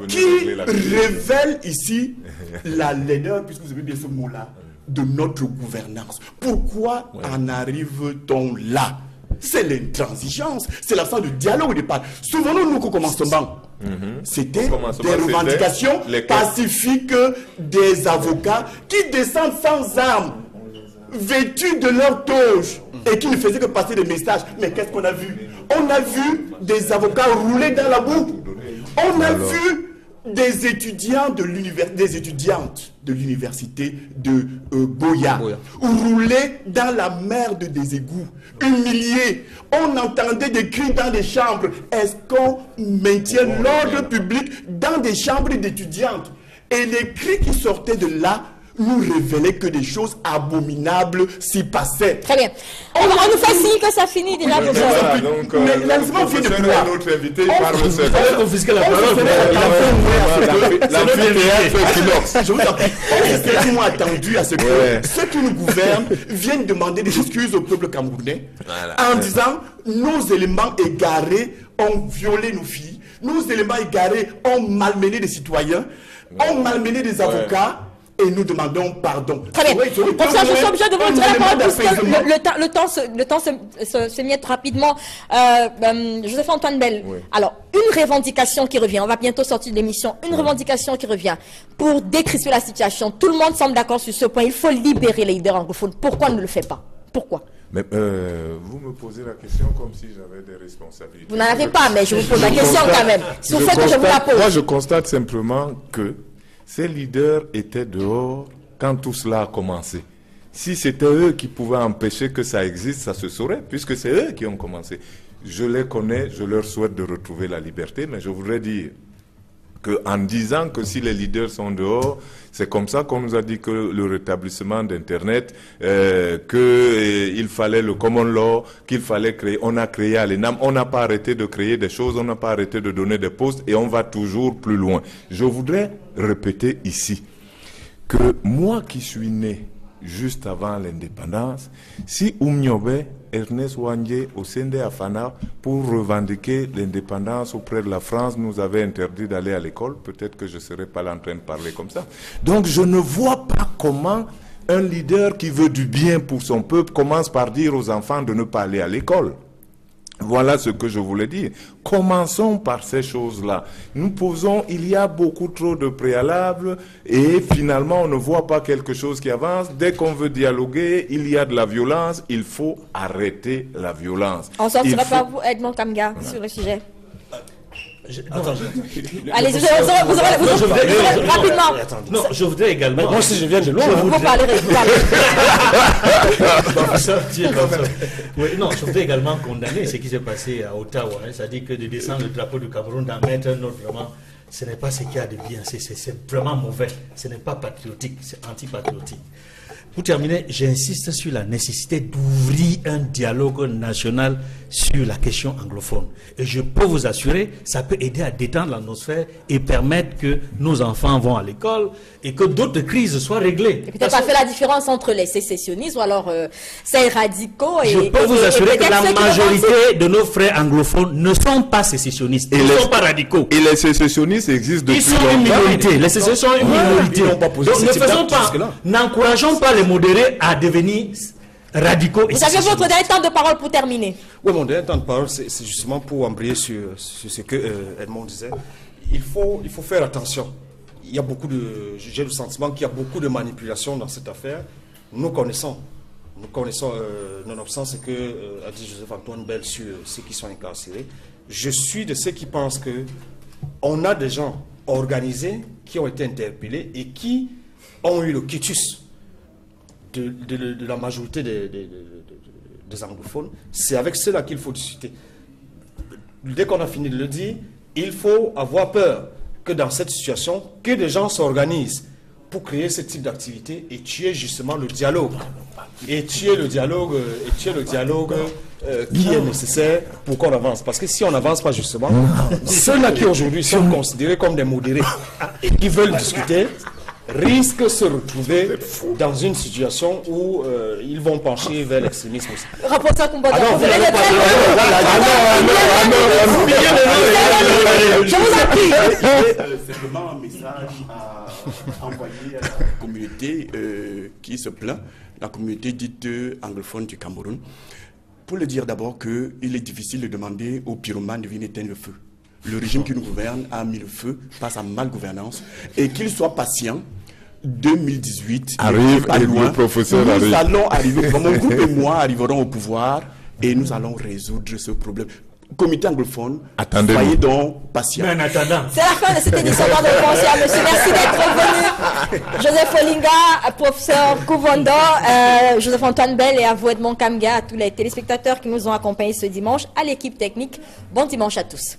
qui révèle ici la laideur, puisque vous avez bien ce mot-là, de notre gouvernance. Pourquoi en arrive-t-on là? C'est l'intransigeance, c'est l'absence de dialogue au départ. Souvenons-nous qu'au commencement, c'était des revendications pacifiques des avocats qui descendent sans armes, vêtus de leur toge et qui ne faisaient que passer des messages. Mais qu'est-ce qu'on a vu? On a vu des avocats rouler dans la boue. On a vu des étudiants des étudiantes de l'université de Boya rouler dans la merde des égouts, humiliés. On entendait des cris dans des chambres. Est-ce qu'on maintient l'ordre public dans des chambres d'étudiantes? Et les cris qui sortaient de là nous révélait que des choses abominables s'y passaient. Très bien. On nous fait signe que ça finit déjà. Voilà, donc, le professeur est notre invité, il parle de On confisque la parole. Je vous en prie, on est extrêmement attendu à ce que ceux qui nous gouvernent viennent demander des excuses au peuple camerounais en disant nos éléments égarés ont violé nos filles, nos éléments égarés ont malmené des citoyens, ont malmené des avocats. Et nous demandons pardon. Très bien. Professeur, je suis obligé de vous donner la parole puisque le temps se miette rapidement. Joseph-Antoine Bell. Oui. Alors, une revendication qui revient. On va bientôt sortir de l'émission. Une revendication qui revient pour décrisper la situation. Tout le monde semble d'accord sur ce point. Il faut libérer les leaders anglophones. Pourquoi on ne le fait pas? Pourquoi? Mais vous me posez la question comme si j'avais des responsabilités. Vous n'en avez pas, mais je vous pose la question quand même. Si vous faites que je vous la pose. Moi, je constate simplement que ces leaders étaient dehors quand tout cela a commencé. Si c'était eux qui pouvaient empêcher que ça existe, ça se saurait, puisque c'est eux qui ont commencé. Je les connais, je leur souhaite de retrouver la liberté, mais je voudrais dire qu'en disant que si les leaders sont dehors, c'est comme ça qu'on nous a dit que le rétablissement d'Internet, qu'il fallait le common law, qu'il fallait créer. On a créé à l'ENAM, on n'a pas arrêté de créer des choses, on n'a pas arrêté de donner des postes et on va toujours plus loin. Je voudrais répéter ici que moi qui suis né juste avant l'indépendance, si Oumniobe, Ernest Wangé, au Sende Afana, pour revendiquer l'indépendance auprès de la France, nous avait interdit d'aller à l'école, peut-être que je ne serais pas là en train de parler comme ça. Donc je ne vois pas comment un leader qui veut du bien pour son peuple commence par dire aux enfants de ne pas aller à l'école. Voilà ce que je voulais dire. Commençons par ces choses-là. Nous posons, il y a beaucoup trop de préalables et finalement on ne voit pas quelque chose qui avance. Dès qu'on veut dialoguer, il y a de la violence. Il faut arrêter la violence. On ne sortira pas vous, Edmond Kamga, sur le sujet. Allez, rapidement. Non, je voudrais également. Moi aussi, je viens de loin. Vous parlez. Non, je voudrais également condamner ce qui s'est passé à Ottawa. C'est-à-dire que de descendre le drapeau du Cameroun, d'en mettre un autre, vraiment, ce n'est pas ce qu'il y a de bien. C'est vraiment mauvais. Ce n'est pas patriotique, c'est antipatriotique. Pour terminer, j'insiste sur la nécessité d'ouvrir un dialogue national sur la question anglophone. Et je peux vous assurer, ça peut aider à détendre l'atmosphère et permettre que nos enfants vont à l'école et que d'autres crises soient réglées. Et peut-être pas fait la différence entre les sécessionnistes ou alors ces radicaux et... Je peux vous assurer que la majorité de nos frères anglophones ne sont pas sécessionnistes. Ils ne sont pas radicaux. Et les sécessionnistes existent depuis longtemps. Ils sont une minorité. Les sécessionnistes sont une minorité. Donc ne faisons pas, n'encourageons pas les modérés à devenir radicaux. Vous avez votre dernier temps de parole pour terminer. Oui, mon dernier temps de parole, c'est justement pour embrayer sur ce que Edmond disait. Il faut faire attention. Il y a beaucoup de... J'ai le sentiment qu'il y a beaucoup de manipulation dans cette affaire. Nous connaissons, nonobstant ce que a dit Joseph-Antoine Bell sur ceux qui sont incarcérés. Je suis de ceux qui pensent que on a des gens organisés qui ont été interpellés et qui ont eu le quitus de la majorité des anglophones. C'est avec ceux-là qu'il faut discuter. Dès qu'on a fini de le dire, il faut avoir peur que dans cette situation, que des gens s'organisent pour créer ce type d'activité et tuer justement le dialogue. Et tuer le dialogue, qui est nécessaire pour qu'on avance. Parce que si on n'avance pas justement, ceux-là qui aujourd'hui sont considérés comme des modérés et qui veulent discuter, risquent de se retrouver dans une situation où ils vont pencher vers l'extrémisme aussi. Rapporteur Kumboda, je vous en prie. Simplement un message à envoyer à la communauté qui se plaint, la communauté dite anglophone du Cameroun, pour le dire d'abord qu'il est difficile de demander aux pyromanes de venir éteindre le feu. Le régime qui nous gouverne a mis le feu par sa malgouvernance et qu'il soit patient. 2018 arrive et le professeur nous arrive. Allons arriver, mon groupe et moi arriverons au pouvoir et nous allons résoudre ce problème. Comité anglophone, soyez donc patient. Mais en attendant, c'est la fin de cette édition d'Ordre de Pensée, monsieur. Merci d'être venu. Joseph Olinga, professeur Kouvondo, Joseph-Antoine Bell et à vous Edmond Kamga, à tous les téléspectateurs qui nous ont accompagnés ce dimanche, à l'équipe technique. Bon dimanche à tous.